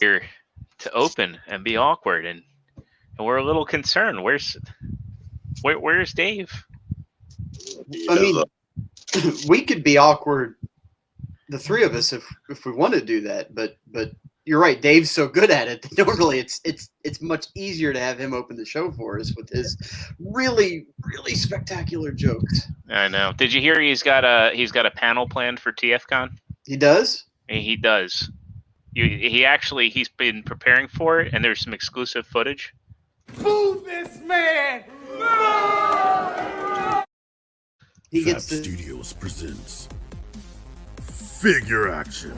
here to open and be awkward, and we're a little concerned. Where's Dave? I mean, we could be awkward, the three of us, if we want to do that. But you're right, Dave's so good at it that normally it's much easier to have him open the show for us with his really, really spectacular jokes. I know. Did you hear he's got a panel planned for TFCon? He does? He does. He's been preparing for it, and there's some exclusive footage. Boo this man! He gets Fab Studios presents Figure Action.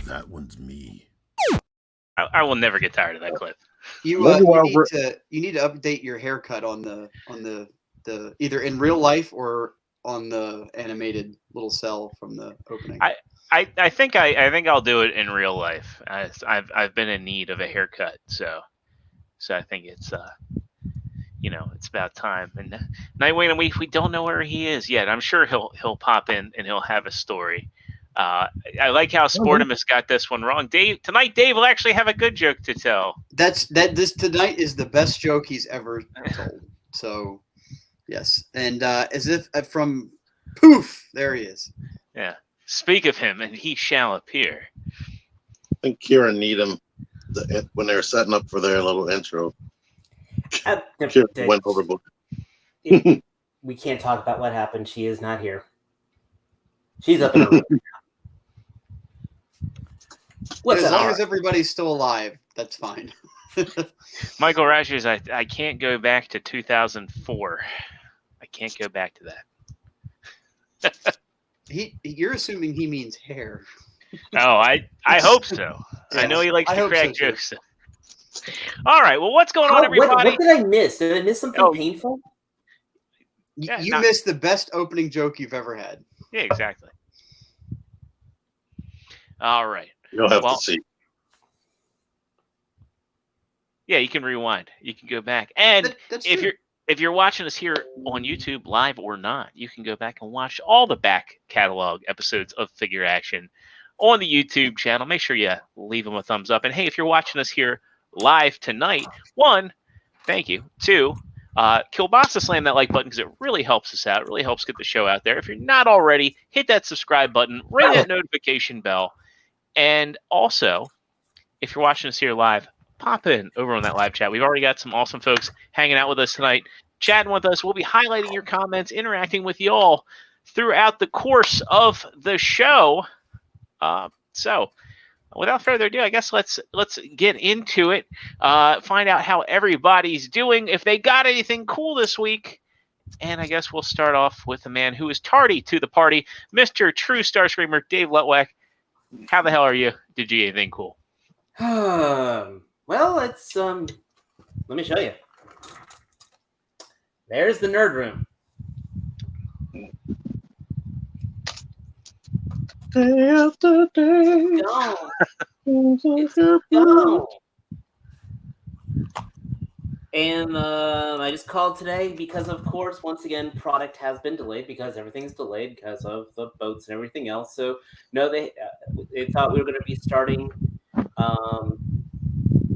That one's me. I will never get tired of that clip. You need to update your haircut on the either in real life or on the animated little cell from the opening. I think I'll do it in real life. I've been in need of a haircut, so I think it's it's about time. And Nightwing, we don't know where he is yet. I'm sure he'll pop in and he'll have a story. I like how Sportimus got this one wrong. Dave will actually have a good joke to tell. This tonight is the best joke he's ever told. So, yes, and as if from poof, there he is. Yeah. Speak of him, and he shall appear. I think Kieran Needham, when they were setting up for their little intro, Kieran went overboard. We can't talk about what happened. She is not here. She's up in her room. As long as everybody's still alive, that's fine. Michael Rogers, I can't go back to 2004. I can't go back to that. You're assuming he means hair. Oh, I hope so. Yeah, I know he likes to crack jokes. All right. Well, what's going on, everybody? What did I miss? Did I miss something painful? You missed the best opening joke you've ever had. Yeah, exactly. All right. You'll have to see. Yeah, you can rewind. You can go back. And if you're watching us here on YouTube, live or not, you can go back and watch all the back catalog episodes of Figure Action on the YouTube channel. Make sure you leave them a thumbs up. And hey, if you're watching us here live tonight, 1, thank you. 2, Kielbasa, slam that like button because it really helps us out. It really helps get the show out there. If you're not already, hit that subscribe button, ring that notification bell. And also, if you're watching us here live, pop in over on that live chat. We've already got some awesome folks hanging out with us tonight, chatting with us. We'll be highlighting your comments, interacting with y'all throughout the course of the show. So, without further ado, I guess let's get into it. Find out how everybody's doing, if they got anything cool this week. And I guess we'll start off with the man who is tardy to the party, Mr. Trustarscreamer, Dave Letwack. How the hell are you? Did you get anything cool? Well, it's let me show you. There's the nerd room. Day after day. Go. And I just called today because, of course, once again, product has been delayed because everything's delayed because of the boats and everything else. So, no, they thought we were going to be starting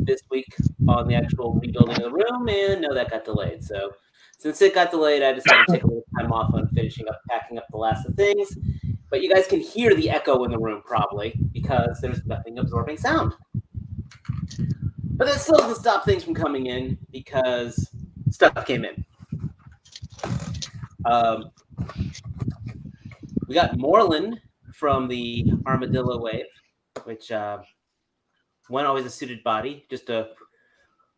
this week on the actual rebuilding of the room, and no, that got delayed. So, since it got delayed, I decided to take a little time off on finishing up, packing up the last of things. But you guys can hear the echo in the room probably because there's nothing absorbing sound. But that still doesn't stop things from coming in because stuff came in. We got Moreland from the Armadillo Wave, which one always a suited body, just a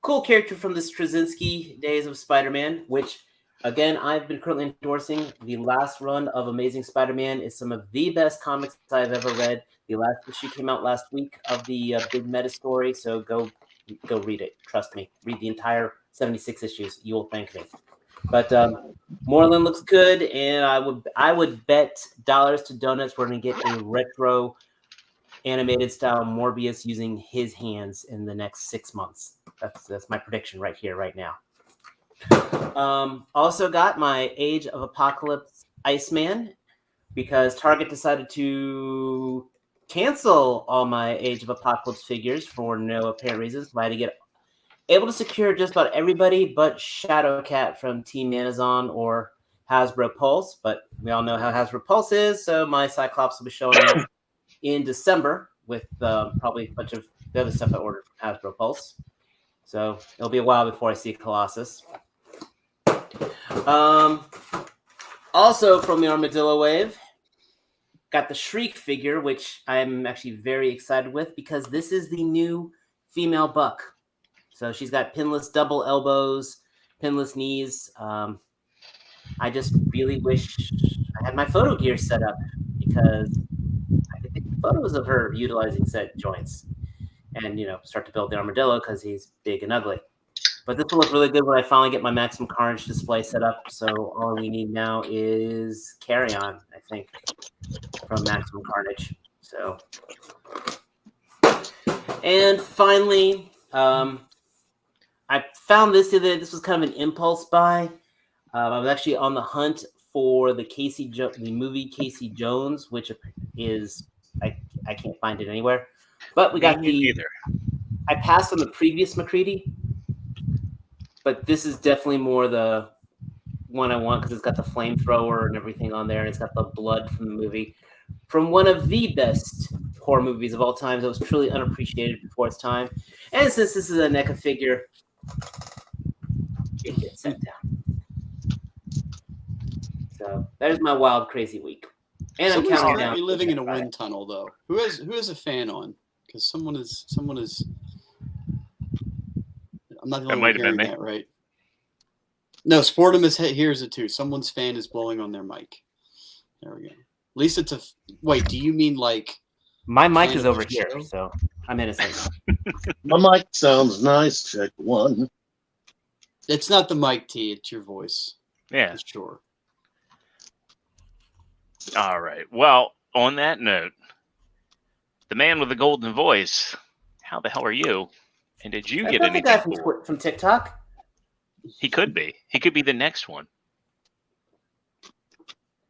cool character from the Straczynski days of Spider-Man, which, again, I've been currently endorsing. The last run of Amazing Spider-Man is some of the best comics I've ever read. The last issue came out last week of the big meta story, so go read it. Trust me. Read the entire 76 issues. You will thank me. But Moreland looks good, and I would bet dollars to donuts we're going to get a retro animated style Morbius using his hands in the next 6 months. That's my prediction right here, right now. Also got my Age of Apocalypse Iceman because Target decided to cancel all my Age of Apocalypse figures for no apparent reason. I had to get able to secure just about everybody but Shadowcat from Team Amazon or Hasbro Pulse, but we all know how Hasbro Pulse is, so my Cyclops will be showing up in December with probably a bunch of the other stuff I ordered from Hasbro Pulse. So it'll be a while before I see Colossus. Also from the Armadillo Wave, got the Shriek figure, which I'm actually very excited with because this is the new female Buck. So she's got pinless double elbows, pinless knees. I just really wish I had my photo gear set up because I could take photos of her utilizing said joints and, start to build the armadillo because he's big and ugly. But this will look really good when I finally get my Maximum Carnage display set up. So all we need now is Carry-On, I think, from Maximum Carnage. So, and finally, I found this the other day. This was kind of an impulse buy. I was actually on the hunt for the movie Casey Jones, which is I can't find it anywhere. But we got I passed on the previous McCready, but this is definitely more the one I want because it's got the flamethrower and everything on there, and it's got the blood from the movie, from one of the best horror movies of all time that was truly unappreciated before its time. And since this is a NECA figure, it gets sent down. So there's my wild, crazy week. And Someone's I'm counting currently down. living in a wind tunnel, though. Who has a fan on? Because someone is. I'm not the only one hearing that, right? No, Sportimus hears it too. Someone's fan is blowing on their mic. There we go. At least it's a. Wait, do you mean like? My mic is over here, so I'm innocent. My mic sounds nice. Check one. It's not the mic, T. It's your voice. Yeah. For sure. All right. Well, on that note, the man with the golden voice, how the hell are you? And did you get anything the guy from TikTok? He could be. He could be the next one.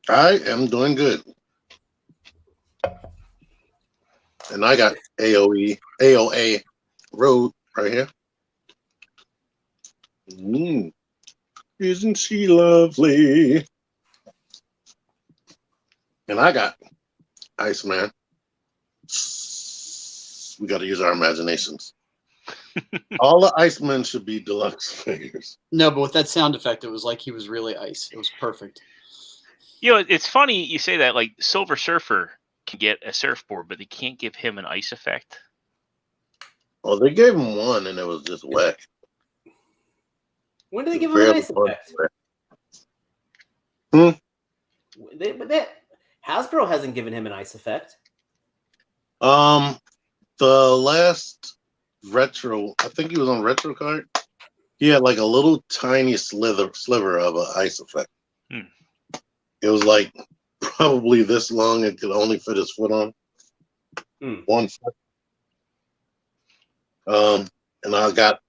I am doing good. And I got AOA Road right here. Isn't she lovely? And I got Iceman. We got to use our imaginations. All the Icemen should be deluxe figures. No, but with that sound effect, it was like he was really ice. It was perfect. It's funny you say that. Like Silver Surfer can get a surfboard, but they can't give him an ice effect. Well, they gave him one, and it was just whack. When did they give him an ice effect? Hasbro hasn't given him an ice effect. The last retro, I think he was on retro card. He had like a little tiny sliver of an ice effect. It was like probably this long. It could only fit his foot on. 1 foot. And I got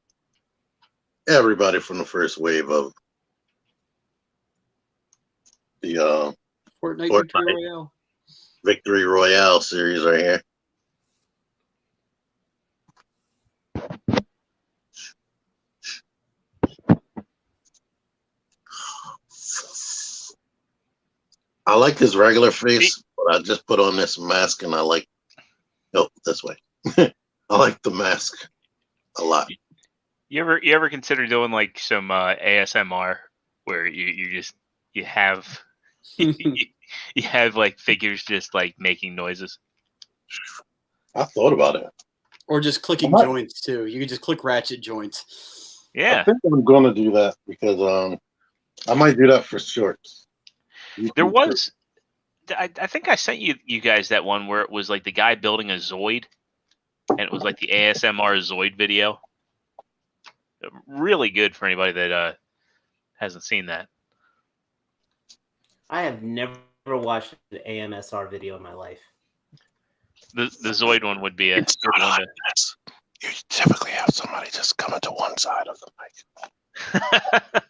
everybody from the first wave of the Fortnite Victory Royale series right here. I like his regular face, but I just put on this mask and I like this way. I like the mask a lot. You ever consider doing like some ASMR where you have you have like figures just like making noises? I thought about it. Or just clicking joints too. You can just click ratchet joints. Yeah. I think I'm gonna do that because I might do that for shorts. There was, I think I sent you guys that one where it was like the guy building a Zoid, and it was like the ASMR Zoid video. Really good for anybody that hasn't seen that. I have never watched an AMSR video in my life. The Zoid one would be a good one. You typically have somebody just coming to one side of the mic.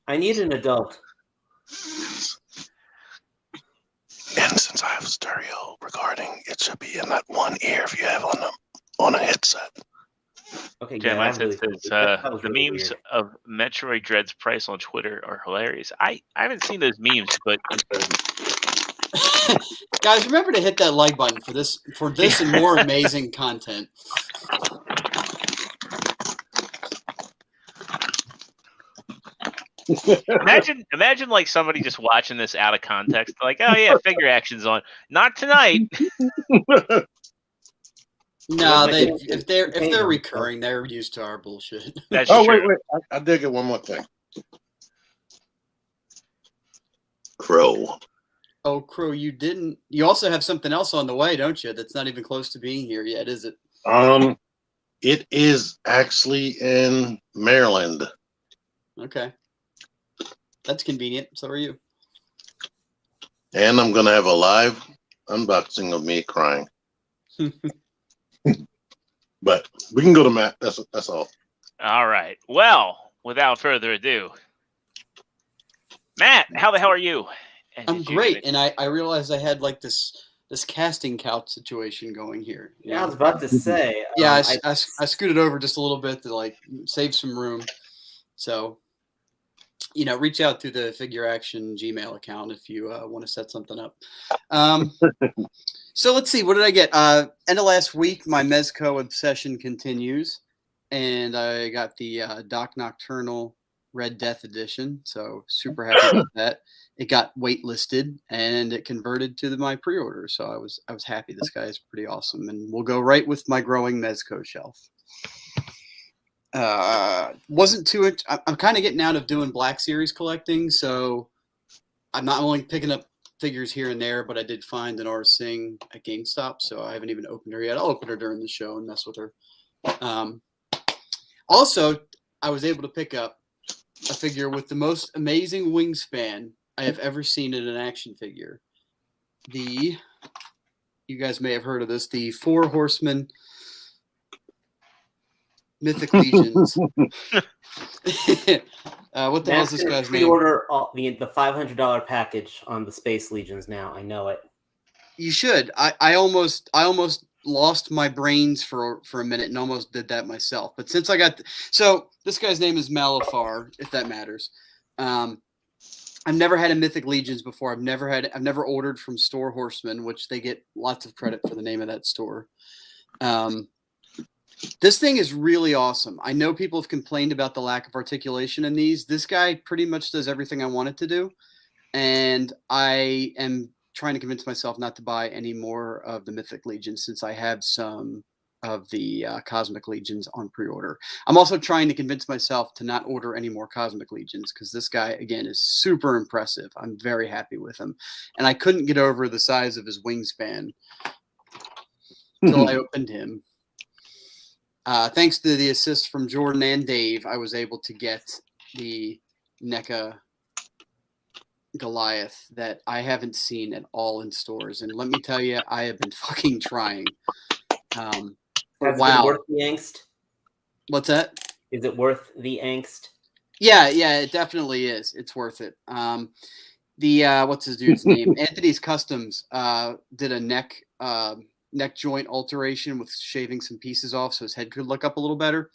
I need an adult. And since I have stereo recording, it should be in that one ear if you have on a headset. Okay, Jam, yeah, says the really memes weird. of Metroid Dread's price on Twitter are hilarious. I haven't seen those memes, but guys, remember to hit that like button for this and more amazing content. imagine like somebody just watching this out of context, like, oh yeah, figure action's on. Not tonight. No, if they're recurring, they're used to our bullshit. That's true. Wait. I did get one more thing. Crow. Oh, Crow, you didn't. You also have something else on the way, don't you? That's not even close to being here yet, is it? It is actually in Maryland. Okay. That's convenient. So are you. And I'm gonna have a live unboxing of me crying. But we can go to Matt. That's all. All right. Well, without further ado, Matt, how the hell are you? I'm great, and I realized I had like this casting couch situation going here. Yeah, I was about to say. Yeah, I scooted over just a little bit to like save some room. So, reach out through the Figure Action Gmail account if you want to set something up. So let's see. What did I get? End of last week, my Mezco obsession continues, and I got the Doc Nocturnal Red Death edition. So super happy about that. It got waitlisted and it converted to my pre-order. So I was happy. This guy is pretty awesome, and will go right with my growing Mezco shelf. Wasn't too. I'm kind of getting out of doing Black Series collecting, so I'm not only picking up figures here and there, but I did find an Aura Singh at GameStop, so I haven't even opened her yet. I'll open her during the show and mess with her. Also, I was able to pick up a figure with the most amazing wingspan I have ever seen in an action figure. You guys may have heard of this, the 4 Horsemen Mythic Legions. What the hell is this guy's name? Pre-order the $500 package on the Space Legions now. I know it. You should. I almost lost my brains for a minute and almost did that myself. But since I got so this guy's name is Malafar, if that matters. I've never had a Mythic Legions before. I've never ordered from Store Horseman, which they get lots of credit for the name of that store. This thing is really awesome. I know people have complained about the lack of articulation in these. This guy pretty much does everything I want it to do. And I am trying to convince myself not to buy any more of the Mythic Legions since I have some of the Cosmic Legions on pre-order. I'm also trying to convince myself to not order any more Cosmic Legions because this guy, again, is super impressive. I'm very happy with him. And I couldn't get over the size of his wingspan until I opened him. Thanks to the assist from Jordan and Dave, I was able to get the NECA Goliath that I haven't seen at all in stores. And let me tell you, I have been fucking trying. Has it been worth the angst? What's that? Is it worth the angst? Yeah, it definitely is. It's worth it. What's his dude's name? Anthony's Customs did a neck joint alteration with shaving some pieces off so his head could look up a little better.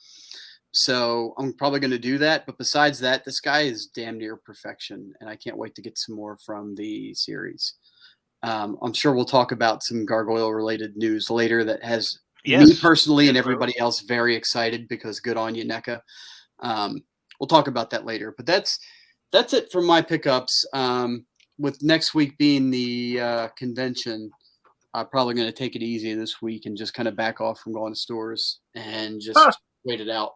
So I'm probably going to do that. But besides that, this guy is damn near perfection, and I can't wait to get some more from the series. I'm sure we'll talk about some gargoyle-related news later that has me personally and everybody else very excited because good on you, NECA. We'll talk about that later. But that's it for my pickups. With next week being the convention, I'm probably going to take it easy this week and just kind of back off from going to stores and just wait it out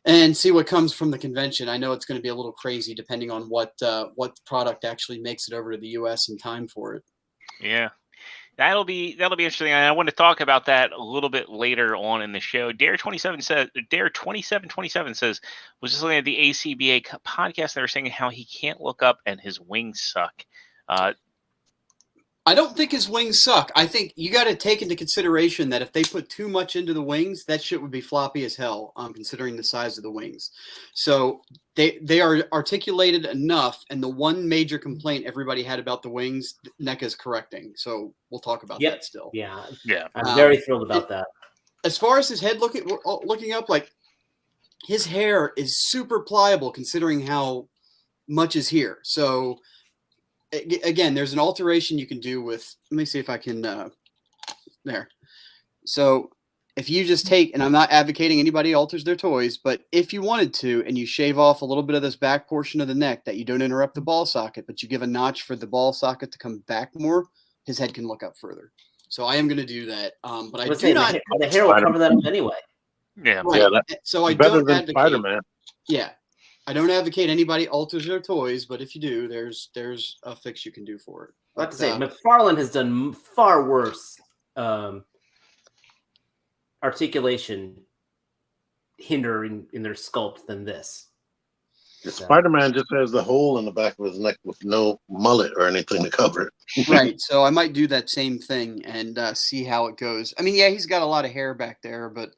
and see what comes from the convention. I know it's going to be a little crazy depending on what product actually makes it over to the U.S. in time for it. Yeah, that'll be interesting. And I want to talk about that a little bit later on in the show. Dare2727 says, was just looking at the ACBA podcast. They were saying how he can't look up and his wings suck. I don't think his wings suck. I think you got to take into consideration that if they put too much into the wings, that shit would be floppy as hell, considering the size of the wings. So they are articulated enough, and the one major complaint everybody had about the wings, NECA's correcting. So we'll talk about that still. Yeah. Yeah. I'm very thrilled about that. As far as his head looking up, like his hair is super pliable considering how much is here. So again, there's an alteration you can do with, let me see if I can, there. So if you just take, and I'm not advocating anybody alters their toys, but if you wanted to, and you shave off a little bit of this back portion of the neck that you don't interrupt the ball socket, but you give a notch for the ball socket to come back more, his head can look up further. So I am going to do that. But I do not. The hair will cover that up anyway. Yeah. Right. So I better don't than advocate. Spider-Man. Yeah. I don't advocate anybody alters their toys, but if you do, there's a fix you can do for it. I have to say, McFarlane has done far worse articulation hindering in their sculpt than this. Spider-Man just has the hole in the back of his neck with no mullet or anything to cover it. Right. So I might do that same thing and see how it goes. I mean, yeah, he's got a lot of hair back there, but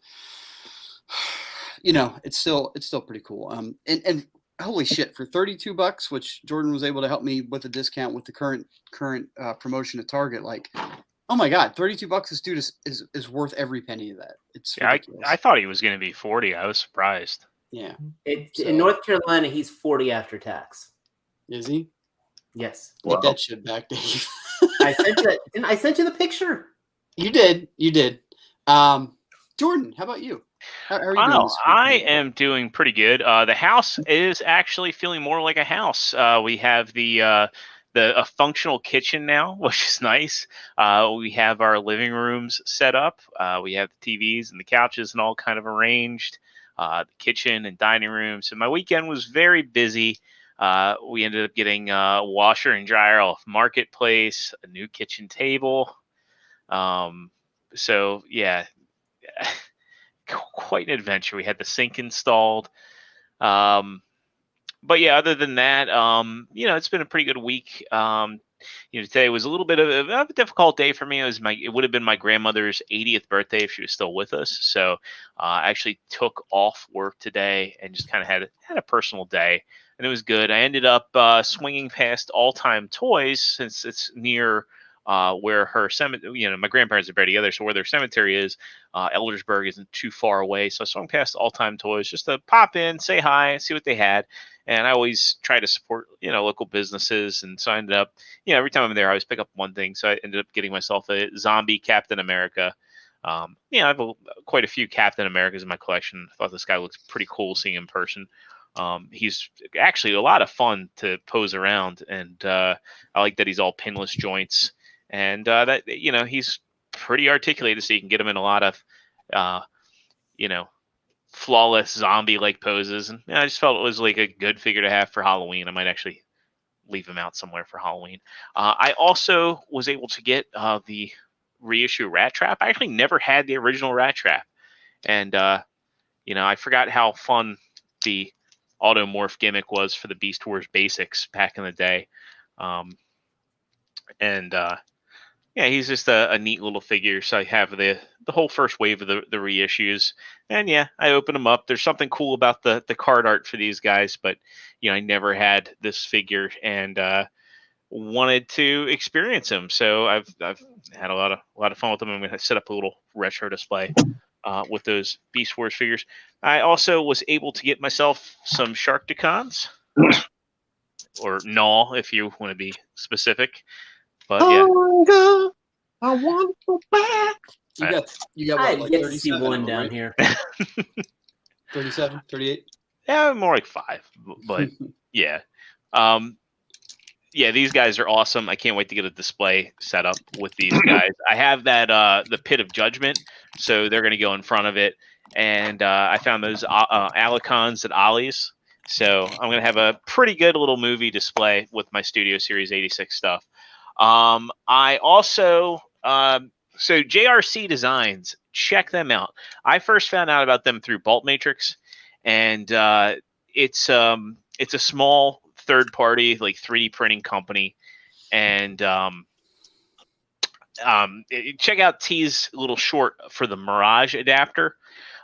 it's still pretty cool. And holy shit, for $32, which Jordan was able to help me with a discount with the current promotion at Target, like, oh my God, $32 this dude is worth every penny of that. It's I thought he was going to be 40. I was surprised. Yeah. In North Carolina, he's 40 after tax. Is he? Yes. Take that shit back, Dave. I sent you the picture. You did. Jordan, how about you? How are you doing this week? I am doing pretty good. The house is actually feeling more like a house. We have a functional kitchen now, which is nice. We have our living rooms set up. We have the TVs and the couches and all kind of arranged. The kitchen and dining room. So my weekend was very busy. We ended up getting a washer and dryer off Marketplace, a new kitchen table. So yeah, quite an adventure. We had the sink installed. But yeah, other than that, it's been a pretty good week. Today was a little bit of a difficult day for me. It would have been my grandmother's 80th birthday if she was still with us. So I actually took off work today and just kind of had a personal day, and it was good. I ended up swinging past All Time Toys since it's near where her cemetery. My grandparents are buried together, so where their cemetery is, Eldersburg isn't too far away. So I swung past All Time Toys just to pop in, say hi, see what they had. And I always try to support, local businesses. And so I ended up, every time I'm there, I always pick up one thing. So I ended up getting myself a zombie Captain America. I have quite a few Captain Americas in my collection. I thought this guy looks pretty cool seeing him in person. He's actually a lot of fun to pose around. And I like that he's all pinless joints. And that, he's pretty articulated, so you can get him in a lot of, flawless zombie-like poses, and I just felt it was like a good figure to have for Halloween. I might actually leave him out somewhere for Halloween. I also was able to get the Reissue Rat Trap. I actually never had the original Rat Trap, and I forgot how fun the Automorph gimmick was for the Beast Wars basics back in the day. Yeah, he's just a neat little figure. So I have the whole first wave of the reissues, and yeah, I open them up. There's something cool about the card art for these guys, but I never had this figure and wanted to experience them. So I've had a lot of fun with them. I'm going to set up a little retro display with those Beast Wars figures. I also was able to get myself some Sharkticons, or Null, if you want to be specific. But yeah. I want to go back. You got I what, like get to 37 see one of them, down right? here. 37, 38? Yeah, more like 5. But yeah. Yeah, these guys are awesome. I can't wait to get a display set up with these guys. I have that the Pit of Judgment, so they're going to go in front of it. And I found those Alicons at Ollie's. So I'm going to have a pretty good little movie display with my Studio Series 86 stuff. I also, so JRC Designs, check them out. I first found out about them through Bolt Matrix, and it's a small third party, like 3D printing company. And check out T's little short for the Mirage adapter.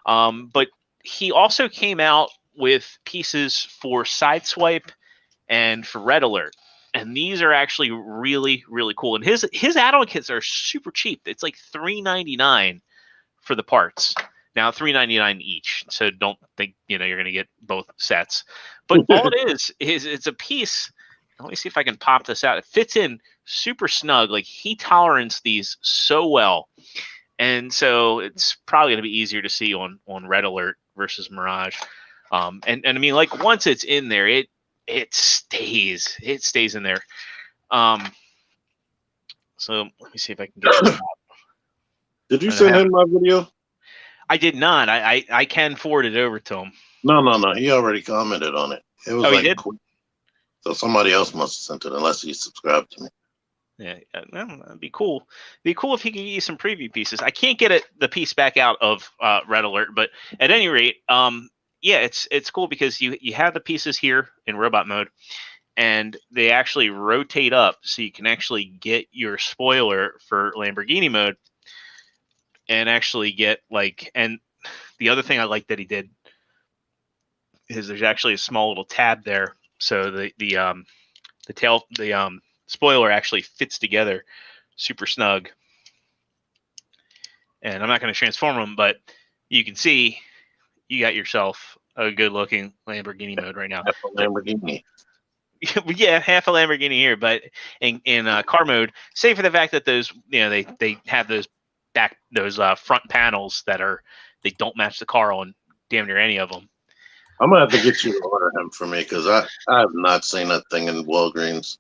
But he also came out with pieces for Sideswipe and for Red Alert. And these are actually really, really cool. And his add-on kits are super cheap. It's like $3.99 for the parts. Now $3.99 each. So don't think you're going to get both sets. But all it is it's a piece. Let me see if I can pop this out. It fits in super snug. Like he tolerates these so well. And so it's probably going to be easier to see on Red Alert versus Mirage. And I mean, like once it's in there, it stays in there. So let me see if I can get this out. Did you send him my video? I did not. I can forward it over to him. No. He already commented on it. It was he did? Quick. So somebody else must have sent it, unless he subscribed to me. Yeah, that'd be cool. It'd be cool if he could get you some preview pieces. I can't get the piece back out of Red Alert, but at any rate, yeah, it's cool because you have the pieces here in robot mode, and they actually rotate up, so you can actually get your spoiler for Lamborghini mode, and actually get and the other thing I like that he did is there's actually a small little tab there, so the spoiler actually fits together super snug. And I'm not going to transform them, but you can see you got yourself a good looking Lamborghini mode right now. Half a Lamborghini. Yeah, half a Lamborghini here, but in car mode, save for the fact that those, they have those front panels that they don't match the car on damn near any of them. I'm gonna have to get you to order him for me because I have not seen that thing in Walgreens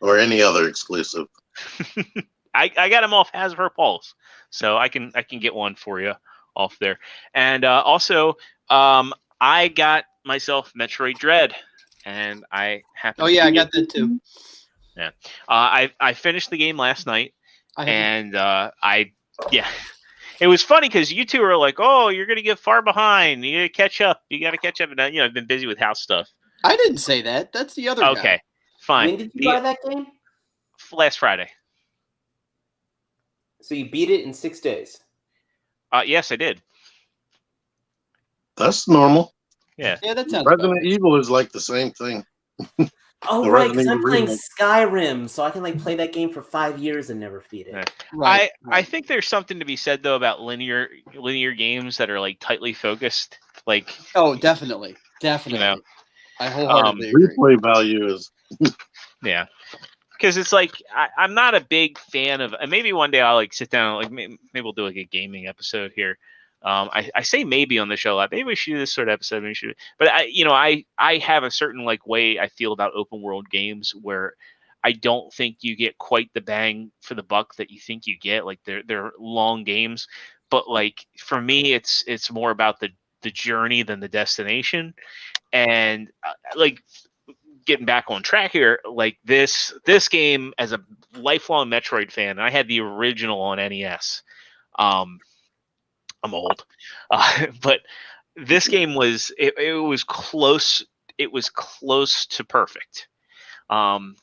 or any other exclusive. I got him off Hasbro Pulse, so I can get one for you off there. And also, I got myself Metroid Dread, and I happen. Oh yeah, I got that too. Yeah, I finished the game last night, and it was funny because you two are like, "Oh, you're gonna get far behind. You gotta catch up. You gotta catch up." And I've been busy with house stuff. I didn't say that. That's the other guy. Okay, fine. When did you buy that game? Last Friday. So you beat it in 6 days? Yes, I did. That's normal. Yeah, that sounds. Resident Evil is like the same thing. Oh, right, because I'm playing Skyrim, so I can play that game for 5 years and never beat it. Yeah. Right. I think there's something to be said though about linear games that are tightly focused. Oh, definitely. I wholeheartedly agree. agree. Replay value is. Yeah, because it's I'm not a big fan of. And maybe one day I'll sit down. Maybe we'll do a gaming episode here. I say maybe on the show. Maybe we should do this sort of episode. We should, but I have a certain way I feel about open world games where I don't think you get quite the bang for the buck that you think you get. They're long games, but for me, it's more about the journey than the destination. And getting back on track here, this game as a lifelong Metroid fan, I had the original on NES. I'm old, but this game was close. It was close to perfect.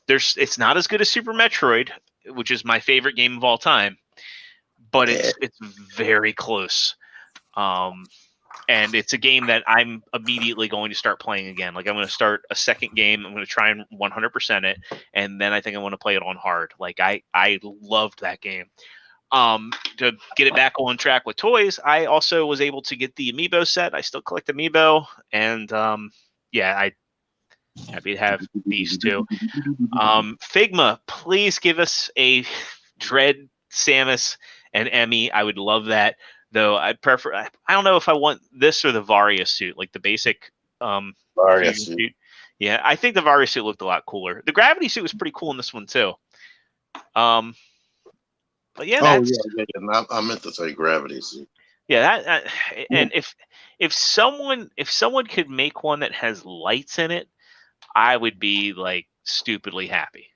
It's not as good as Super Metroid, which is my favorite game of all time, but it's very close. And it's a game that I'm immediately going to start playing again. I'm going to start a second game. I'm going to try and 100% it, and then I think I want to play it on hard. I loved that game. To get it back on track with toys, I also was able to get the Amiibo set. I still collect Amiibo, and I'm happy to have these two. Figma, please give us a Dread, Samus, and Emmy. I would love that, though. I'd prefer. I don't know if I want this or the Varia suit, the basic Varia suit. Yeah, I think the Varia suit looked a lot cooler. The Gravity suit was pretty cool in this one too. But yeah, I meant to say Gravity suit. Yeah, and if someone could make one that has lights in it, I would be stupidly happy.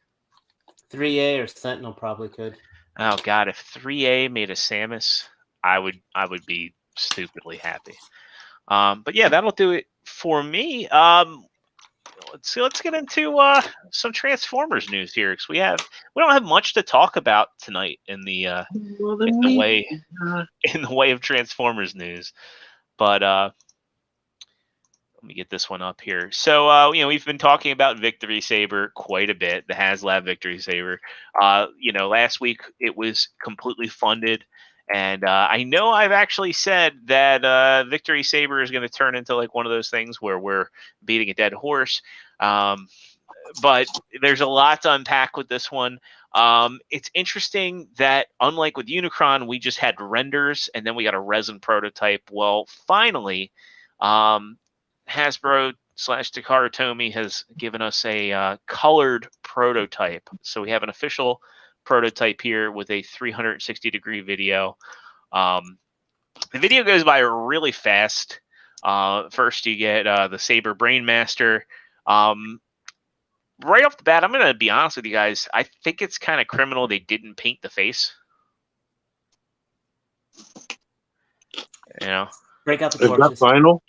3A or Sentinel probably could. Oh God, if 3A made a Samus, I would be stupidly happy. But yeah, that'll do it for me. let's get into some Transformers news here, because we don't have much to talk about tonight in the way of Transformers news. But let me get this one up here. So we've been talking about Victory Saber quite a bit, the HasLab Victory Saber. Last week it was completely funded. And I know I've actually said that Victory Saber is going to turn into like one of those things where we're beating a dead horse. But there's a lot to unpack with this one. It's interesting that unlike with Unicron, we just had renders and then we got a resin prototype. Well, finally, Hasbro / Takara Tomy has given us a colored prototype. So we have an official prototype here with a 360-degree video. The video goes by really fast. First, you get the Saber Brainmaster. Right off the bat, I'm going to be honest with you guys. I think it's kind of criminal they didn't paint the face. Break out the torches. Is that final?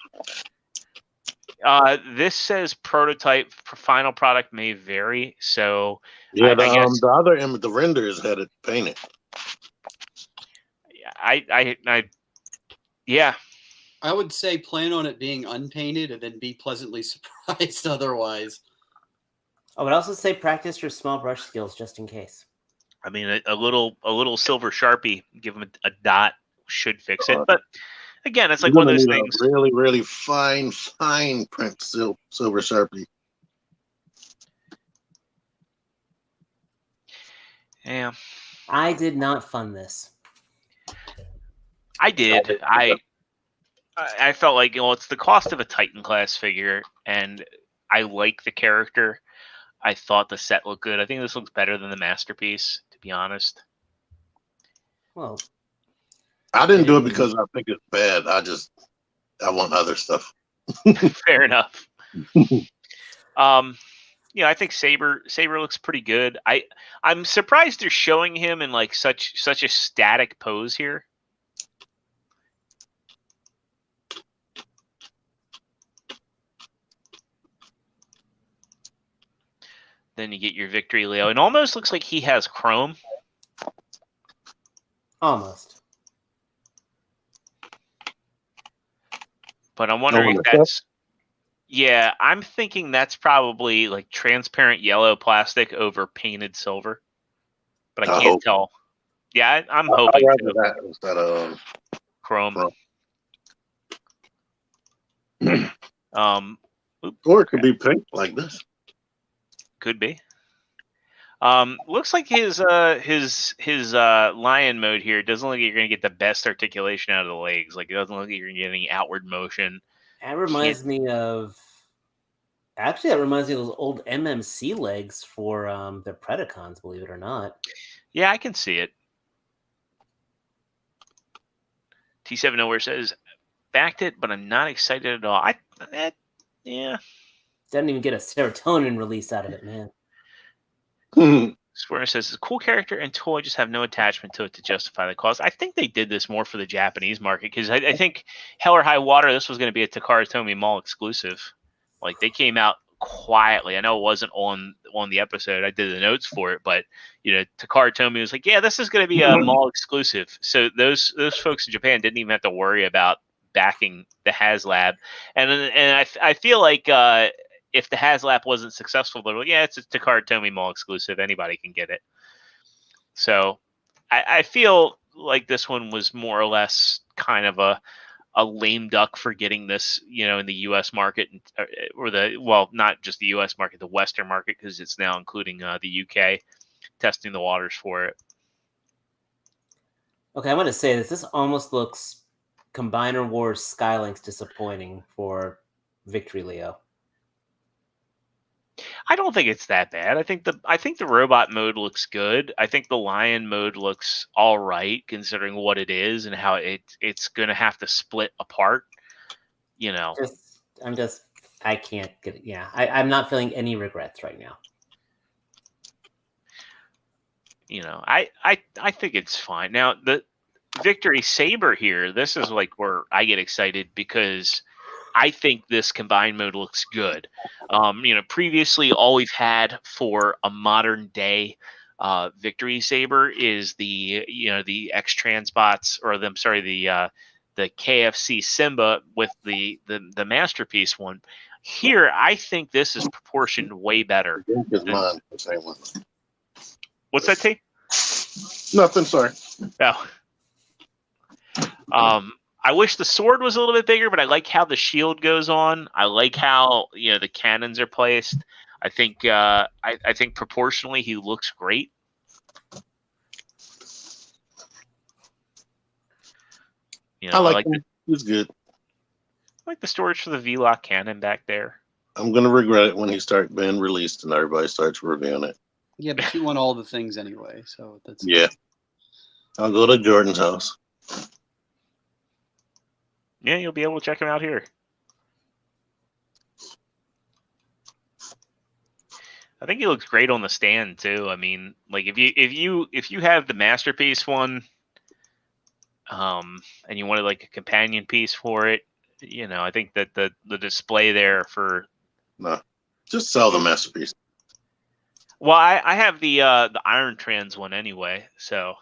This says prototype. Final product may vary. So yeah, I guess the other image, the renders had it painted. Yeah. I would say plan on it being unpainted and then be pleasantly surprised otherwise. I would also say practice your small brush skills just in case. I mean, a little silver Sharpie, give them a dot, should fix it. But again, it's like one of those things. Really, really fine print silver Sharpie. Yeah. I did not fund this. I did. I felt like, it's the cost of a Titan class figure, and I like the character. I thought the set looked good. I think this looks better than the Masterpiece, to be honest. Well, I didn't do it because I think it's bad. I want other stuff. Fair enough. I think Saber looks pretty good. I'm surprised they're showing him in like such a static pose here. Then you get your Victory Leo. It almost looks like he has chrome. Almost. But I'm wondering if that's... Yeah, I'm thinking that's probably like transparent yellow plastic over painted silver. But I can't tell. Yeah, I'm hoping that instead of chrome. Or it could be pink like this. Could be. Looks like his lion mode here doesn't look like you're going to get the best articulation out of the legs. Like, it doesn't look like you're going to get any outward motion. That reminds me of... Actually, that reminds me of those old MMC legs for the Predacons, believe it or not. Yeah, I can see it. T7 Nowhere says, backed it, but I'm not excited at all. Yeah. Doesn't even get a serotonin release out of it, man. Swear says, it's a cool character and toy, just have no attachment to it to justify the cost. I think they did this more for the Japanese market, because I think Hell or High Water, this was going to be a Takara Tomy Mall exclusive. Like, they came out quietly. I know it wasn't on the episode. I did the notes for it, but Takara Tomy was like, yeah, this is going to be a mall exclusive. So those folks in Japan didn't even have to worry about backing the HasLab. And I feel like if the HasLab wasn't successful, they're like, yeah, it's a Takara Tomy Mall exclusive. Anybody can get it. So I feel like this one was more or less kind of a lame duck for getting this, in the U.S. market, or not just the U.S. market, the Western market, because it's now including the U.K. testing the waters for it. Okay, I'm going to say this almost looks Combiner Wars Skylinks disappointing for Victory Leo. I don't think it's that bad. I think the robot mode looks good. I think the lion mode looks all right, considering what it is and how it's going to have to split apart. I can't get it. Yeah, I'm not feeling any regrets right now. I think it's fine. Now, the Victory Saber here, this is like where I get excited, because I think this combined mode looks good. Previously all we've had for a modern day Victory Saber is the X-Transbots, or the KFC Simba with the Masterpiece one. Here, I think this is proportioned way better. What's that, T? Nothing, sorry. Oh. I wish the sword was a little bit bigger, but I like how the shield goes on. I like how the cannons are placed. I think I think proportionally he looks great. I like him. He's good. I like the storage for the V-Lock cannon back there. I'm gonna regret it when he starts being released and everybody starts reviewing it. Yeah, but you want all the things anyway, so that's I'll go to Jordan's house. Yeah, you'll be able to check him out here. I think he looks great on the stand too. I mean, like if you have the Masterpiece one, and you wanted like a companion piece for it, I think that the display there for just sell the Masterpiece. Well, I have the Iron Trans one anyway, so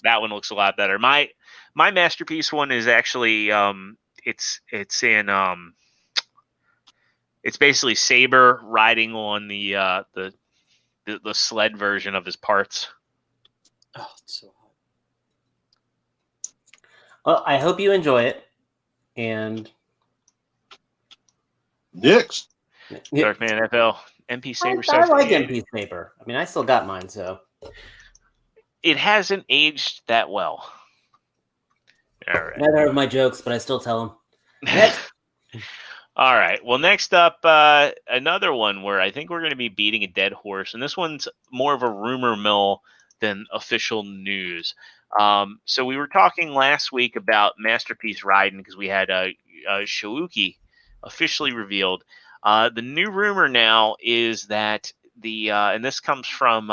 that one looks a lot better. My Masterpiece one is actually it's basically Saber riding on the sled version of his parts. Oh, it's so hot. Well, I hope you enjoy it. And next, Darkman FL MP Saber. I like MP Saber. I mean, I still got mine, so it hasn't aged that well. All right. Neither of my jokes, but I still tell them. Next. All right. Well, next up, another one where I think we're going to be beating a dead horse, and this one's more of a rumor mill than official news. So we were talking last week about Masterpiece Raiden because we had Shouki officially revealed. The new rumor now is that and this comes from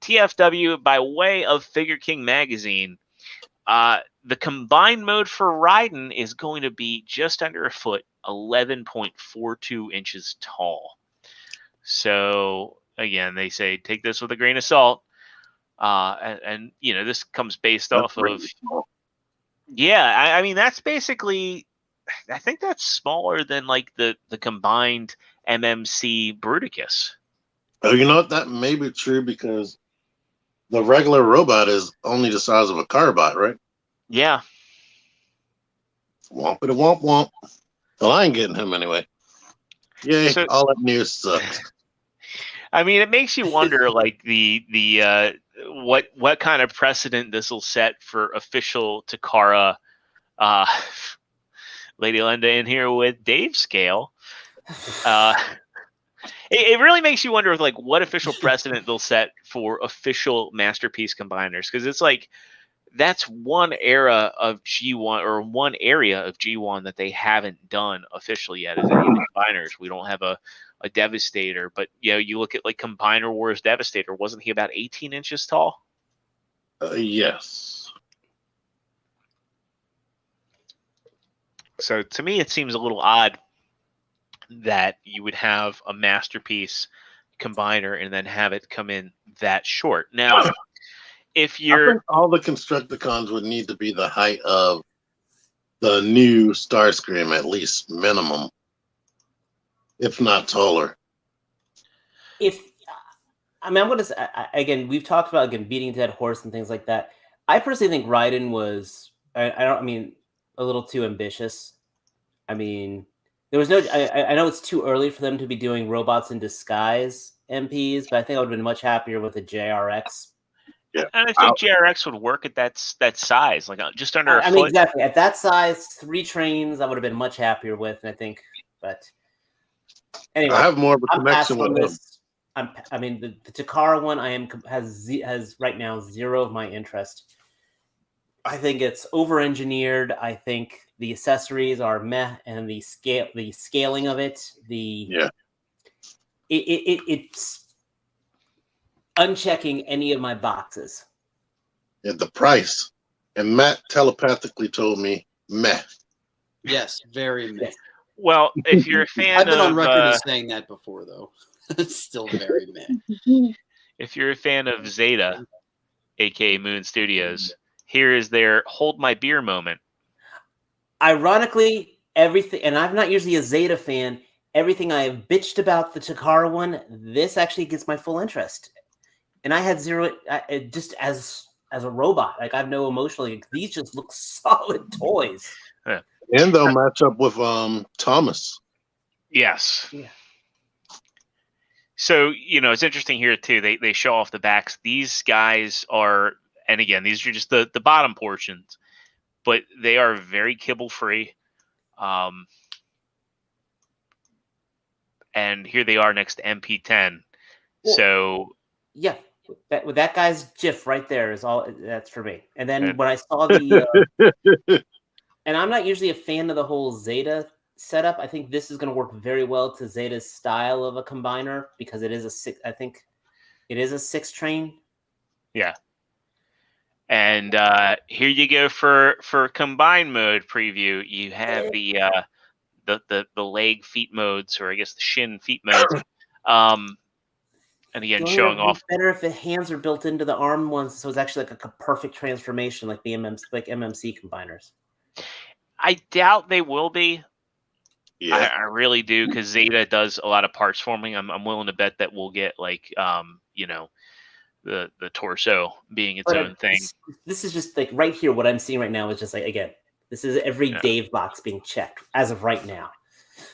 TFW by way of Figure King magazine. The combined mode for Raiden is going to be just under a foot, 11.42 inches tall. So again, they say take this with a grain of salt. And this comes based off of. Yeah, I mean that's basically. I think that's smaller than like the combined MMC Bruticus. Oh, you know what? That may be true because the regular robot is only the size of a carbot, right? Yeah. Wompity womp womp. Well, I ain't getting him anyway. Yay! So, all that news sucks. I mean, it makes you wonder, like the what kind of precedent this will set for official Takara. Lady Linda in here with Dave's scale. It really makes you wonder, like, what official precedent they'll set for official Masterpiece combiners, because it's like that's one era of G1 or one area of G1 that they haven't done officially yet. Is any of the combiners? We don't have a Devastator, but you look at like Combiner Wars Devastator. Wasn't he about 18 inches tall? Yes. So to me, it seems a little odd that you would have a Masterpiece combiner and then have it come in that short. Now, if you're... I think all the Constructicons would need to be the height of the new Starscream, at least minimum, if not taller. I'm going to say, again, we've talked about beating a dead horse and things like that. I personally think Raiden was, a little too ambitious. I mean, there was no. I know it's too early for them to be doing robots in disguise MPs, but I think I would have been much happier with a JRX. Yeah, and I think JRX would work at that size, like just under a foot. I mean, exactly at that size, 3 trains, I would have been much happier with. And I think, but anyway, I have more of a connection with this. The Takara one, has right now 0 of my interest. I think it's over-engineered. I think the accessories are meh, and the scaling of it, it's unchecking any of my boxes. Yeah, the price. And Matt telepathically told me meh. Yes, very meh. Well, if you're a fan I've been on of record as saying that before, though. It's still very meh. if you're a fan of Zeta, aka Moon Studios, here is their hold my beer moment. Ironically, everything, and I'm not usually a Zeta fan. Everything I have bitched about the Takara one, this actually gets my full interest. And I had zero, just as a robot. Like I have no emotional. Like, these just look solid toys. Yeah. And they'll match up with Thomas. Yes. Yeah. So, it's interesting here too. They show off the backs. These guys are, and again, these are just the bottom portions, but they are very kibble free. And here they are next to MP10. Well, so yeah, with that guy's GIF right there is all that's for me. And then when I saw the, and I'm not usually a fan of the whole Zeta setup. I think this is going to work very well to Zeta's style of a combiner because it is a six. I think it is a 6 train. Yeah. And here you go for combine mode preview. You have the leg feet modes, or I guess the shin feet modes. And again, showing off. Better if the hands are built into the arm ones, so it's actually like a perfect transformation, like the MMC combiners. I doubt they will be. Yeah, I really do, because Zeta does a lot of parts forming. I'm willing to bet that we'll get like the torso being its own thing. This is just like right here. What I'm seeing right now is just like, again, this is every Dave box being checked as of right now.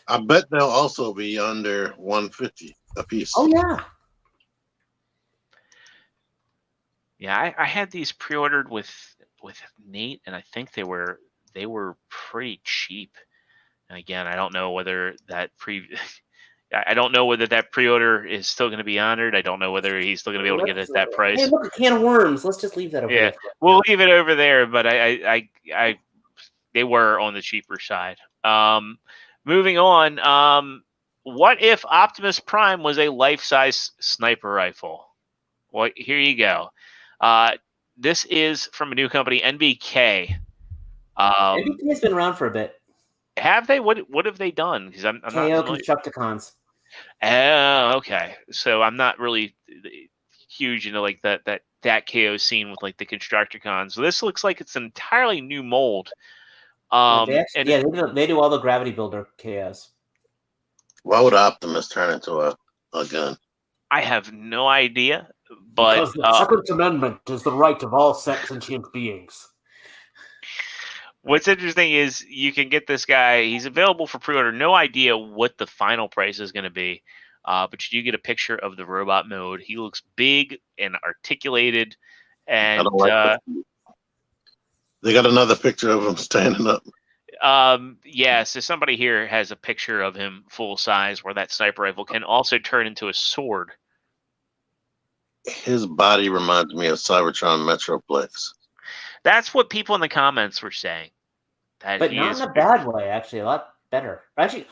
I bet they'll also be under 150 a piece. Oh yeah. Yeah, I had these pre-ordered with Nate, and I think they were pretty cheap. And again, I don't know whether that pre-order is still going to be honored. I don't know whether he's still going to be able to get it at that price. Hey, look, a can of worms. Let's just leave that over there. We'll leave it over there, but I they were on the cheaper side. Moving on. What if Optimus Prime was a life-size sniper rifle? Well, here you go. This is from a new company, NBK. NBK's been around for a bit. Have they? What have they done? Because I'm not KO Constructicons. Oh, okay. So I'm not really huge into like that KO scene with like the Constructicons. So this looks like it's an entirely new mold. They do all the Gravity Builder KOs. Why would Optimus turn into a gun? I have no idea. But because the Second Amendment is the right of all sentient beings. What's interesting is you can get this guy. He's available for pre-order. No idea what the final price is going to be, but you do get a picture of the robot mode. He looks big and articulated, and I don't like they got another picture of him standing up. Yeah, so somebody here has a picture of him full size, where that sniper rifle can also turn into a sword. His body reminds me of Cybertron Metroplex. That's what people in the comments were saying. But not in a bad way, actually. A lot better. Actually,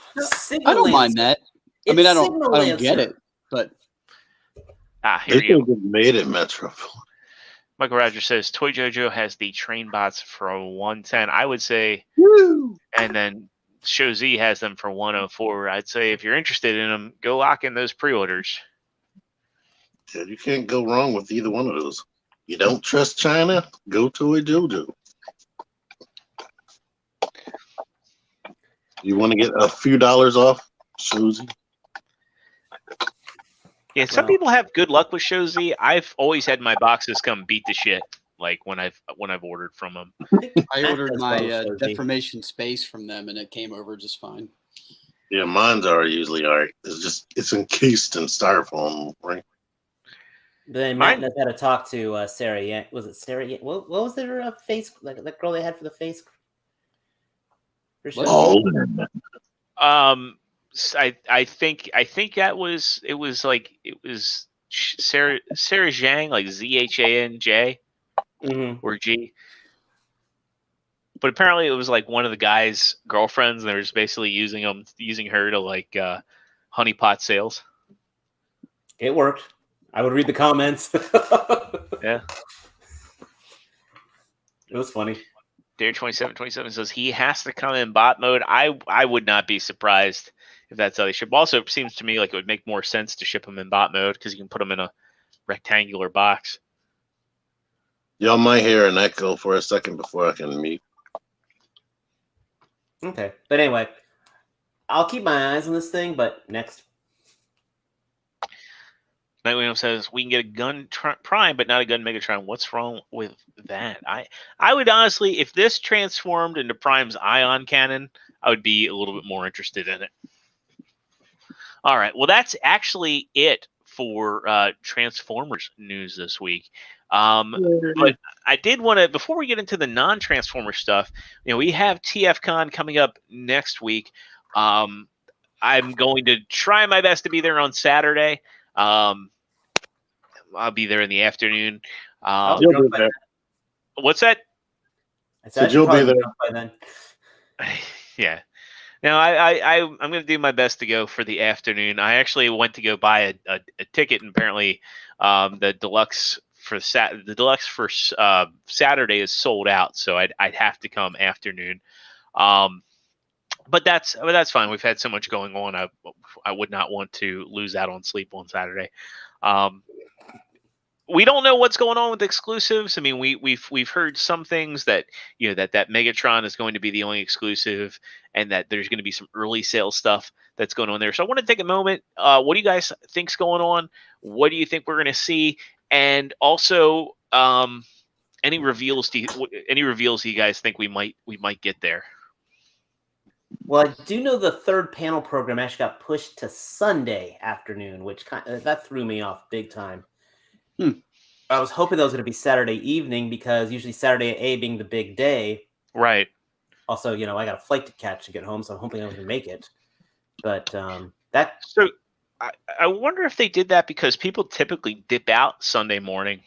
I don't mind that. I mean, I don't get it, but here you go. Made it Metro. Michael Rogers says Toy Jojo has the train bots for 110. I would say, and then Show Z has them for 104. I'd say if you're interested in them, go lock in those pre-orders. Yeah, you can't go wrong with either one of those. You don't trust China? Go Toy Jojo. You want to get a few dollars off? Show Z. Yeah, some people have good luck with Show Z. I've always had my boxes come beat the shit, like when I've ordered from them. I ordered my Deformation Space from them, and it came over just fine. Yeah, mine's are usually all right. It's encased in styrofoam, right? Then Matt knows how to talk to Sarah. Yeah, was it Sarah? Yeah. What was their face? Like that girl they had for the face. I think that was Sarah Zhang, like ZHANJ or G. But apparently it was like one of the guy's girlfriends, and they were just basically using her to like honeypot sales. It worked. I would read the comments. Yeah. It was funny. Dare2727 says he has to come in bot mode. I would not be surprised if that's how they ship. Also, it seems to me like it would make more sense to ship them in bot mode because you can put them in a rectangular box. Y'all might hear an echo for a second before I can meet. Okay, but anyway, I'll keep my eyes on this thing. But next, Night William says we can get a gun prime, but not a gun Megatron. What's wrong with that? I would honestly, if this transformed into Prime's ion cannon, I would be a little bit more interested in it. All right, well, that's actually it for Transformers news this week. But I did want to, before we get into the non-Transformer stuff, we have TFCon coming up next week. I'm going to try my best to be there on Saturday. I'll be there in the afternoon. You'll be there. What's that? I said you'll be there by then. Yeah. Now I'm going to do my best to go for the afternoon. I actually went to go buy a ticket, and apparently the deluxe for Saturday is sold out, so I'd have to come afternoon. But that's fine. We've had so much going on. I would not want to lose out on sleep on Saturday. We don't know what's going on with exclusives. I mean, we've heard some things that that Megatron is going to be the only exclusive, and that there's going to be some early sale stuff that's going on there. So I want to take a moment. What do you guys think's going on? What do you think we're going to see? And also, any reveals? Do you guys think we might get there? Well, I do know the third panel program actually got pushed to Sunday afternoon, which that threw me off big time. I was hoping that was going to be Saturday evening because usually Saturday A being the big day. Right. Also, I got a flight to catch to get home, so I'm hoping I was going to make it. But So I wonder if they did that because people typically dip out Sunday morning,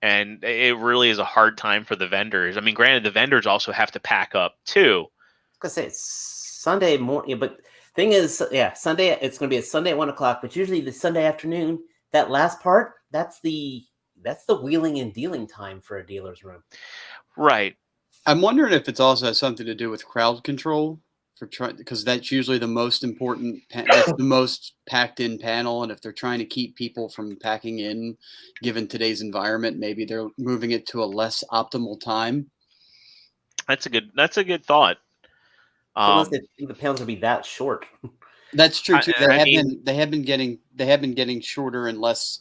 and it really is a hard time for the vendors. I mean, granted, the vendors also have to pack up too. I was going to say it's Sunday morning, but thing is, Sunday, it's going to be a Sunday at 1:00, but usually the Sunday afternoon, that last part, that's the wheeling and dealing time for a dealer's room. Right. I'm wondering if it's also has something to do with crowd control because that's usually the most important, that's the most packed in panel. And if they're trying to keep people from packing in, given today's environment, maybe they're moving it to a less optimal time. That's a good thought. Unless they think the panels will be that short. That's true too. They have been getting shorter and less.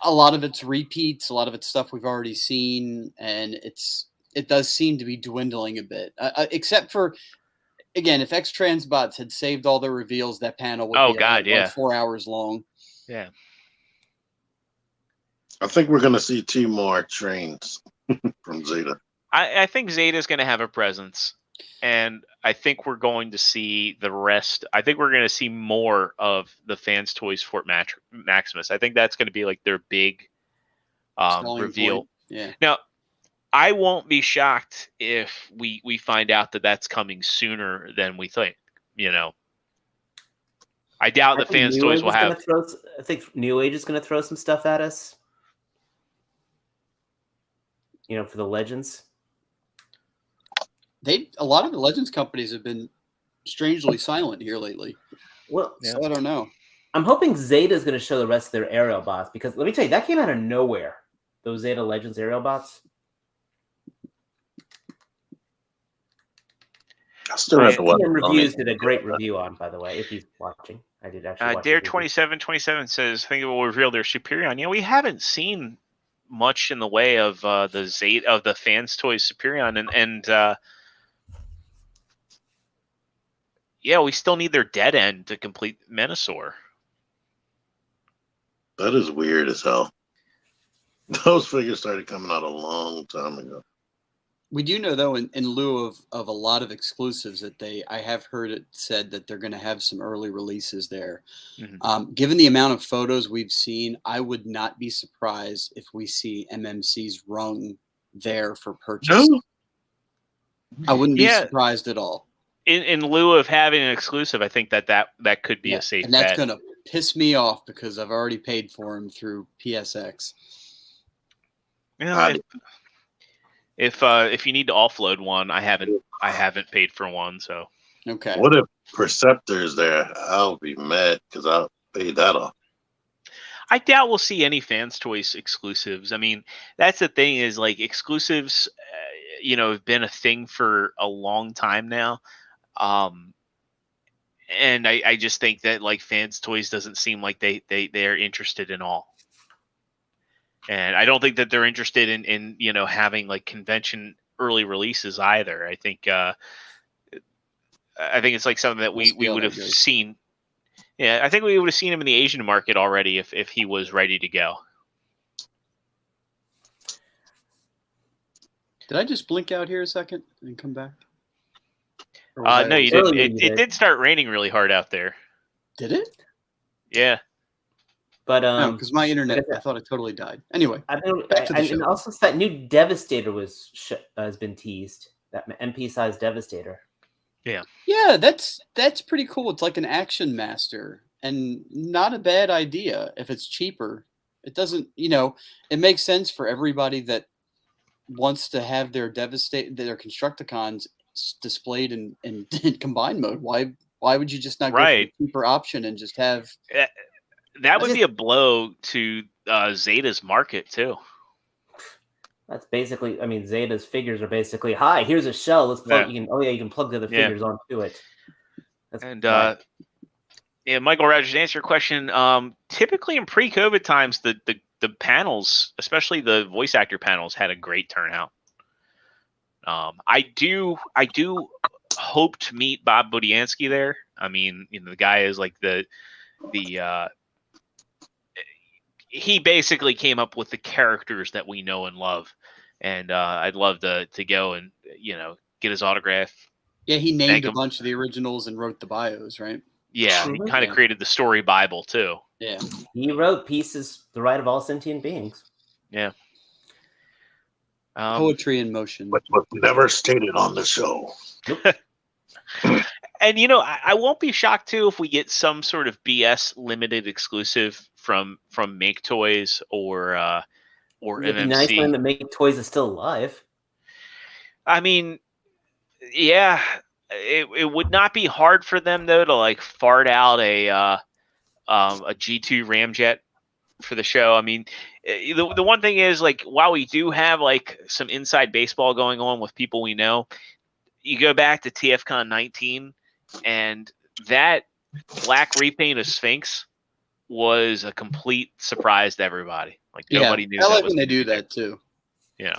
A lot of it's repeats, a lot of it's stuff we've already seen, and it does seem to be dwindling a bit. Except for, again, if X-Transbots had saved all their reveals, that panel would be 4 hours long. Yeah. I think we're going to see 2 more trains from Zeta. I think Zeta's going to have a presence, and I think we're going to see the rest. I think we're going to see more of the Fans Toys Fort Maximus. I think that's going to be like their big reveal. Point. Yeah. Now, I won't be shocked if we find out that that's coming sooner than we think. I doubt the Fans Toys will have. I think New Age is going to throw some stuff at us. For the Legends. A lot of the Legends companies have been strangely silent here lately. Well, so I don't know. I'm hoping Zeta is going to show the rest of their aerial bots because let me tell you, that came out of nowhere. Those Zeta Legends aerial bots. I still have to watch. Reviews did a great review on, by the way, if he's watching. I did actually watch Dare2727 says, I think it will reveal their Superion. We haven't seen much in the way of the Zeta of the Fans Toys Superion, and we still need their dead end to complete Menasor. That is weird as hell. Those figures started coming out a long time ago. We do know, though, in lieu of a lot of exclusives that I have heard it said that they're going to have some early releases there. Mm-hmm. Given the amount of photos we've seen, I would not be surprised if we see MMC's rung there for purchase. No? I wouldn't be surprised at all. In lieu of having an exclusive, I think that could be a safe bet. And that's going to piss me off because I've already paid for him through PSX. If you need to offload one, I haven't paid for one, so. Okay. What if Perceptor is there? I'll be mad because I'll pay that off. I doubt we'll see any Fans Toys exclusives. I mean, that's the thing is like exclusives, have been a thing for a long time now. And I just think that like Fans Toys doesn't seem like they are interested in all. And I don't think that they're interested in having like convention early releases either. I think it's like something that we would have seen. Yeah, I think we would have seen him in the Asian market already if he was ready to go. Did I just blink out here a second and come back? No, you didn't. It did start raining really hard out there. Did it? Yeah. But no, because my internet, I thought it totally died. Anyway, and also that new Devastator has been teased. That MP-sized Devastator. Yeah, that's pretty cool. It's like an Action Master, and not a bad idea if it's cheaper. It doesn't, it makes sense for everybody that wants to have their their Constructicons displayed in combined mode. Why would you just not go for the cheaper option and just have? That would be a blow to Zeta's market too. That's basically, Zeta's figures are basically, hi, here's a shell. Let's plug. You can plug the other figures onto it. Michael Rogers, to answer your question, typically in pre-COVID times, the panels, especially the voice actor panels, had a great turnout. I do hope to meet Bob Budiansky there. I mean, the guy is like he basically came up with the characters that we know and love, and I'd love to go and get his autograph. Yeah, he named a bunch of the originals and wrote the bios, right? Yeah, he kind of created the story Bible too. Yeah, he wrote pieces, The Right of All Sentient Beings. Yeah, poetry in motion, but never stated on the show. Nope. And I won't be shocked too if we get some sort of BS limited exclusive from Make Toys or It'd MMC. be nice when the Make Toys is still alive. I mean, yeah, it would not be hard for them though to like fart out a G2 Ramjet for the show. I mean, the one thing is like while we do have like some inside baseball going on with people we know, you go back to TFCon 19 and that black repaint of Sphinx was a complete surprise to everybody. Like nobody knew. I like when they do that too. Yeah,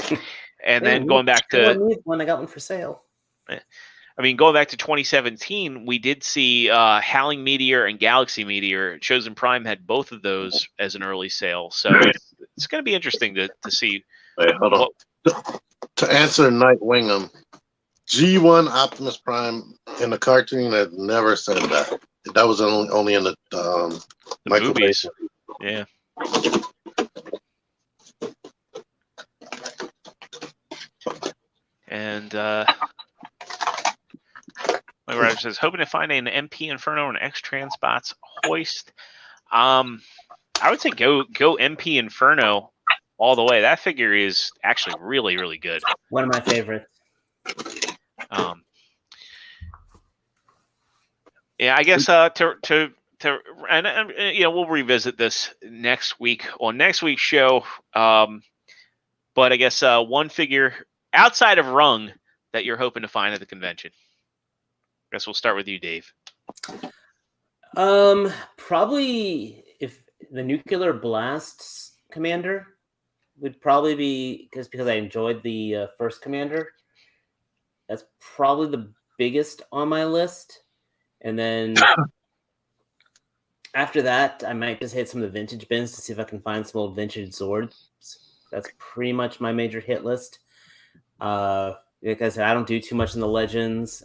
and then going back to when I got one for sale. I mean, going back to 2017, we did see Howling Meteor and Galaxy Meteor. Chosen Prime had both of those as an early sale, so it's going to be interesting to see. Wait, hold on. To answer Nightwing, G1 Optimus Prime in the cartoon had never said that. That was only in the movies. Yeah. And my writer says, hoping to find an MP Inferno and X Transbots hoist. I would say go MP Inferno all the way. That figure is actually really, really good. One of my favorites. Yeah, I guess we'll revisit this next week on next week's show. But I guess one figure outside of Rung that you're hoping to find at the convention. I guess we'll start with you, Dave. Probably if the Nuclear Blast Commander would probably be because I enjoyed the first Commander. That's probably the biggest on my list. And then after that, I might just hit some of the vintage bins to see if I can find some old vintage Zords. That's pretty much my major hit list. Like I said, I don't do too much in the Legends.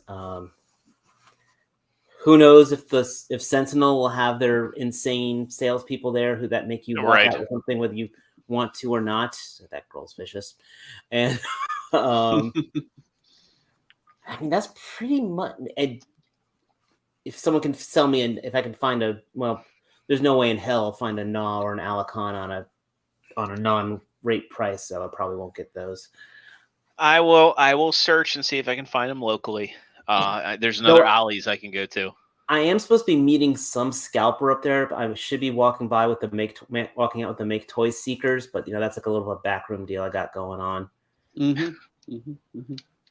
Who knows if Sentinel will have their insane salespeople there that make you walk out with something whether you want to or not. That girl's vicious. And I mean, that's pretty much. If someone can sell me, and if I can find there's no way in hell I'll find a Na or an Alacon on a non-rate price, so I probably won't get those. I will search and see if I can find them locally. There's another Ollie's I can go to. I am supposed to be meeting some scalper up there. I should be walking by with walking out with the Make Toys Seekers, but that's like a little bit of a backroom deal I got going on.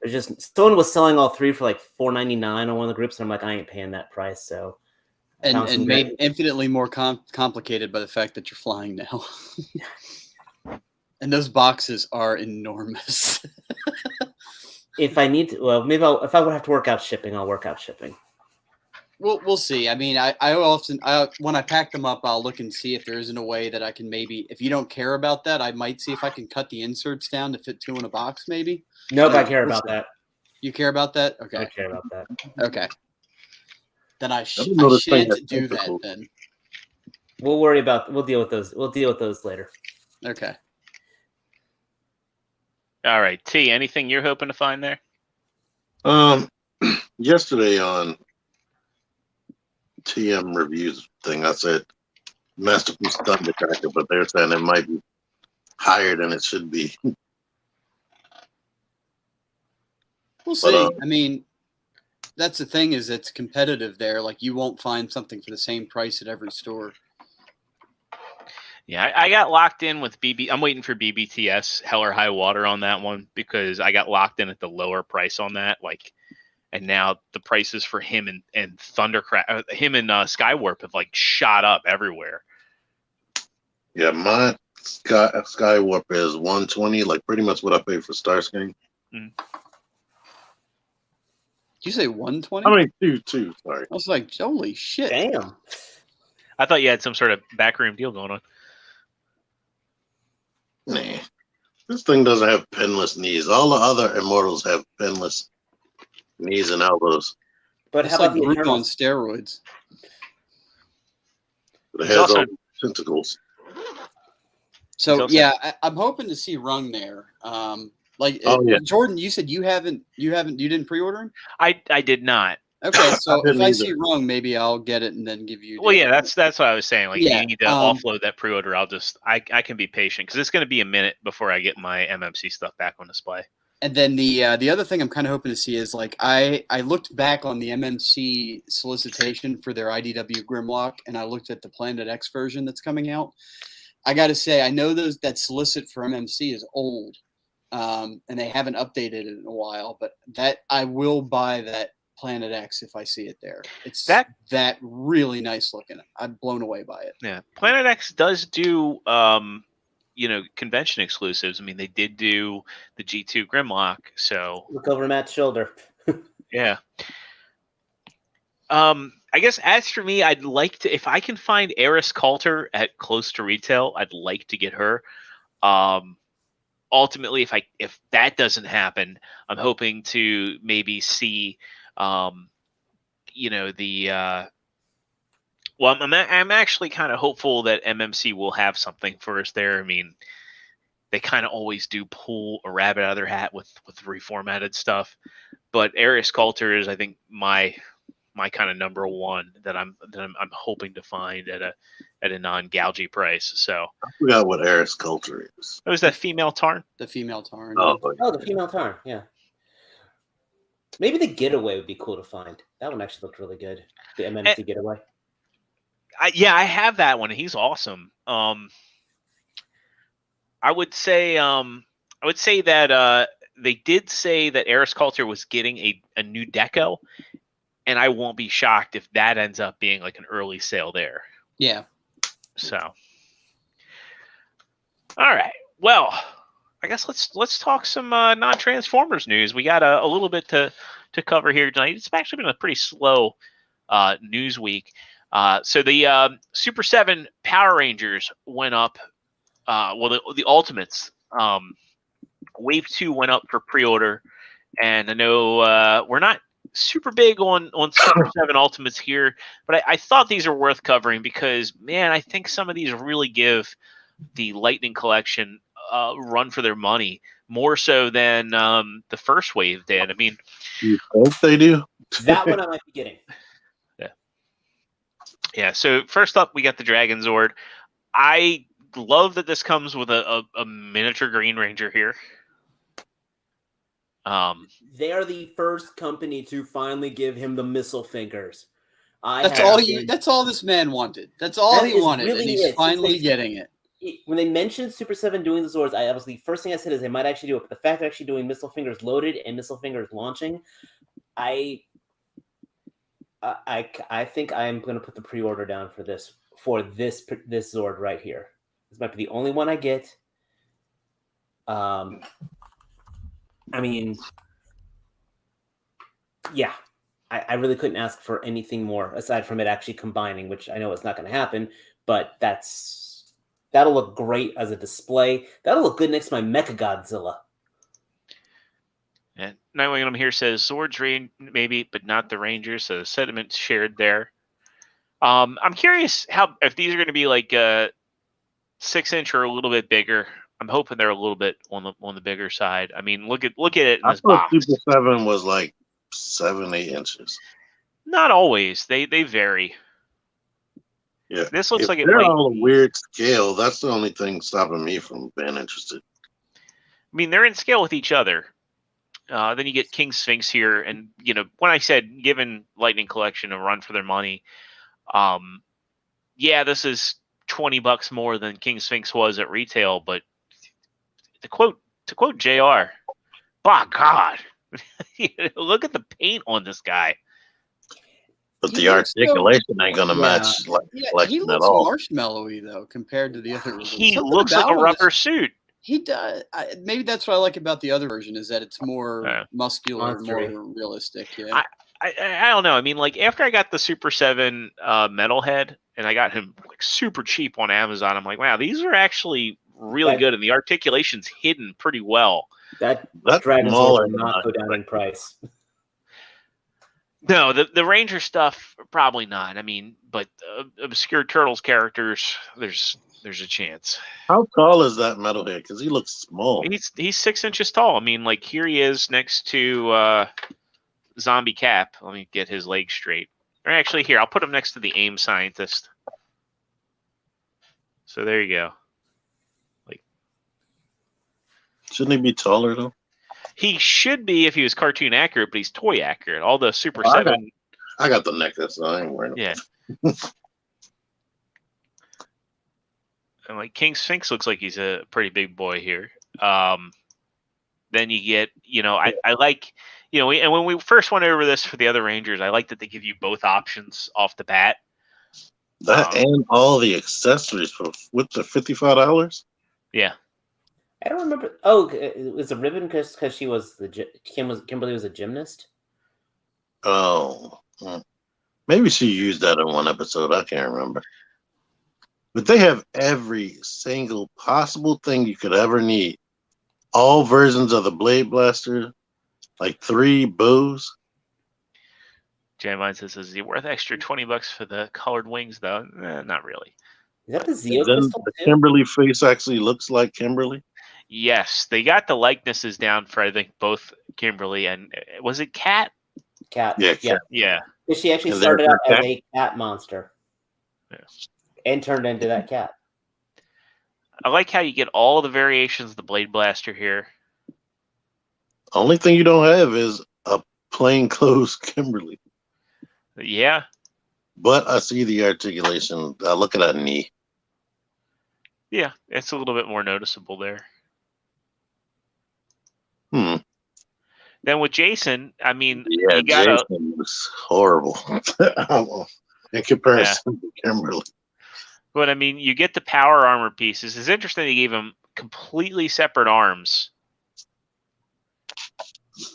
There's just someone was selling all three for like $4.99 on one of the groups, and I'm like, I ain't paying that price. So, and made infinitely more complicated by the fact that you're flying now. And those boxes are enormous. If I need to, well, maybe if I would have to work out shipping, I'll work out shipping. We'll see. I mean, I often when I pack them up, I'll look and see if there isn't a way that I can maybe, if you don't care about that, I might see if I can cut the inserts down to fit 2 in a box, maybe. Nope, I care about that. You care about that? Okay. I care about that. Okay. Then I shan't do that then. We'll deal with those. We'll deal with those later. Okay. All right, T. Anything you're hoping to find there? Yesterday on TM reviews thing, I said Masterpiece Thundercracker, but they're saying it might be higher than it should be. We'll see. I mean, that's the thing, is it's competitive there. Like, you won't find something for the same price at every store. Yeah, I got locked in with BB. I'm waiting for BBTS Hell or High Water on that one because I got locked in at the lower price on that. Like, and now the prices for him and Thundercracker, him and Skywarp have like shot up everywhere. Yeah, my Skywarp is $120, like pretty much what I paid for Starscreamer. Did you say 120? I mean, two. Sorry. I was like, holy shit! Damn. I thought you had some sort of backroom deal going on. Nah, this thing doesn't have pinless knees. All the other Immortals have pinless knees and elbows. But It's how like about the Groot on Eternals? steroids. It has all tentacles. So yeah, I'm hoping to see Rung there. Jordan, you said you didn't pre-order him? I did not. Okay, so if I see Rung, maybe I'll get it and then give you. Well, yeah, that's what I was saying. Like, you need to offload that pre-order. I can be patient because it's going to be a minute before I get my MMC stuff back on display. And then the other thing I'm kind of hoping to see is, like, I looked back on the MMC solicitation for their IDW Grimlock, and I looked at the Planet X version that's coming out. I got to say, I know that solicit for MMC is old, and they haven't updated it in a while, but that I will buy that Planet X if I see it there. It's that really nice looking. I'm blown away by it. Yeah, Planet X does do convention exclusives. I mean, they did do the G2 Grimlock, so Look over Matt's shoulder. yeah. I guess as for me, I'd like to, if I can find Eris Coulter at close to retail, I'd like to get her. Ultimately, if that doesn't happen, I'm hoping to maybe see I'm actually kind of hopeful that MMC will have something for us there. I mean, they kind of always do pull a rabbit out of their hat with reformatted stuff, but Eris Coulter is, I think, my kind of number one that I'm hoping to find at a non-gougy price. So I forgot what Eris Coulter is. Oh, is that female Tarn? The female Tarn. Oh, the female Tarn. Yeah. Maybe the Getaway would be cool to find. That one actually looked really good. The MMC Getaway. I have that one. He's awesome. I would say that they did say that Eris Coulter was getting a new deco, and I won't be shocked if that ends up being like an early sale there. Yeah. So, all right. Well, I guess let's talk some non-Transformers news. We got a little bit to cover here tonight. It's actually been a pretty slow news week. So the Super 7 Power Rangers went up. The Ultimates, Wave 2 went up for pre-order, and I know we're not super big on Super 7 Ultimates here, but I thought these are worth covering because, man, I think some of these really give the Lightning Collection run for their money, more so than the first wave did. I mean, you think they do? That one I might be getting. Yeah. So first up, we got the Dragon Zord. I love that this comes with a miniature Green Ranger here. They are the first company to finally give him the missile fingers. That's all this man wanted. That's all he wanted, really, and he's finally getting it. When they mentioned Super 7 doing the Zords, I obviously first thing I said is they might actually do it. But the fact they're actually doing missile fingers loaded and missile fingers launching, I think I'm going to put the pre-order down for this Zord right here. This might be the only one I get. I mean, yeah, I really couldn't ask for anything more aside from it actually combining, which I know it's not going to happen, but that'll look great as a display. That'll look good next to my Mecha Godzilla. And Nightwing on here says Zords maybe, but not the Rangers. So the sentiment's shared there. I'm curious if these are going to be like 6-inch or a little bit bigger. I'm hoping they're a little bit on the bigger side. I mean, look at it in this box. Super 7 was like 7-8 inches. Not always. They vary. Yeah, this looks like they're all a weird scale. That's the only thing stopping me from being interested. I mean, they're in scale with each other. Then you get King Sphinx here, and when I said giving Lightning Collection a run for their money, yeah, this is $20 more than King Sphinx was at retail, but to quote JR, by God, look at the paint on this guy. But the articulation ain't gonna match he looks marshmallowy though compared to the other. He looks like a rubber suit. He does. Maybe that's what I like about the other version is that it's more muscular, more realistic. Yeah. I don't know. I mean, like after I got the Super 7 Metalhead and I got him like super cheap on Amazon, I'm like, wow, these are actually really good, and the articulation's hidden pretty well. That Dragon Zord will not go down in price. No, the Ranger stuff probably not. I mean, but obscure Turtles characters, there's a chance. How tall is that Metalhead? Because he looks small. He's 6 inches tall. I mean, like here he is next to Zombie Cap. Let me get his legs straight. Or actually, here I'll put him next to the AIM scientist. So there you go. Like, shouldn't he be taller though? He should be if he was cartoon accurate, but he's toy accurate. All the Super 7. I got the necklace, so I ain't wearing it. Yeah. And like King Sphinx looks like he's a pretty big boy here. Then you get, I like, and when we first went over this for the other Rangers, I like that they give you both options off the bat. That and all the accessories with the $55. Yeah. I don't remember. Oh, it was a ribbon because she was Kimberly was a gymnast. Oh, maybe she used that in one episode. I can't remember. But they have every single possible thing you could ever need. All versions of the Blade Blaster, like 3 bows. Jan Mine says, "Is he worth extra $20 for the colored wings, though?" Not really. Is that the Zeo then crystal the too? Kimberly face actually looks like Kimberly. Yes, they got the likenesses down for I think both Kimberly and was it Cat? Cat. Yeah, Cat. Yeah. She actually started out as a cat monster. Yeah. And turned into that cat. I like how you get all the variations of the Blade Blaster here. Only thing you don't have is a plain clothes Kimberly. Yeah. But I see the articulation. Look at that knee. Yeah, it's a little bit more noticeable there. Then with Jason, I mean, you gotta... Jason was horrible in comparison to Kimberly. But I mean, you get the power armor pieces. It's interesting they gave him completely separate arms.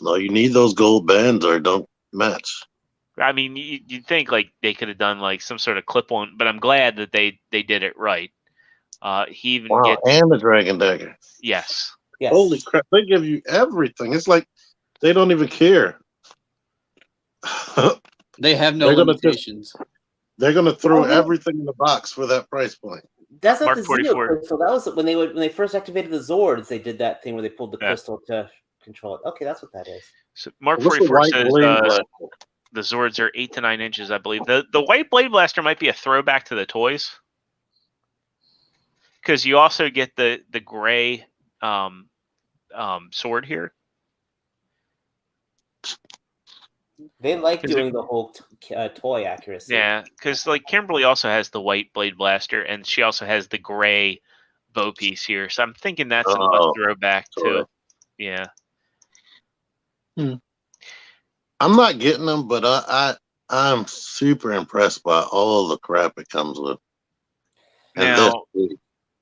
No, you need those gold bands or don't match. I mean, you'd think like they could have done like some sort of clip-on, but I'm glad that they did it right. He even and the Dragon Dagger. Yes. Holy crap! They give you everything. It's like they don't even care. They have no limitations. They're gonna throw everything in the box for that price point. That's not the Zeo crystal. That was when they first activated the Zords. They did that thing where they pulled the crystal to control it. Okay, that's what that is. So Mark 44 says the Zords are 8 to 9 inches, I believe. The white Blade Blaster might be a throwback to the toys, because you also get the gray sword here. They like doing the whole toy accuracy. Yeah, because like Kimberly also has the white blade blaster, and she also has the gray bow piece here. So I'm thinking that's a must throwback too. Yeah. I'm not getting them, but I'm super impressed by all the crap it comes with. And Now, this,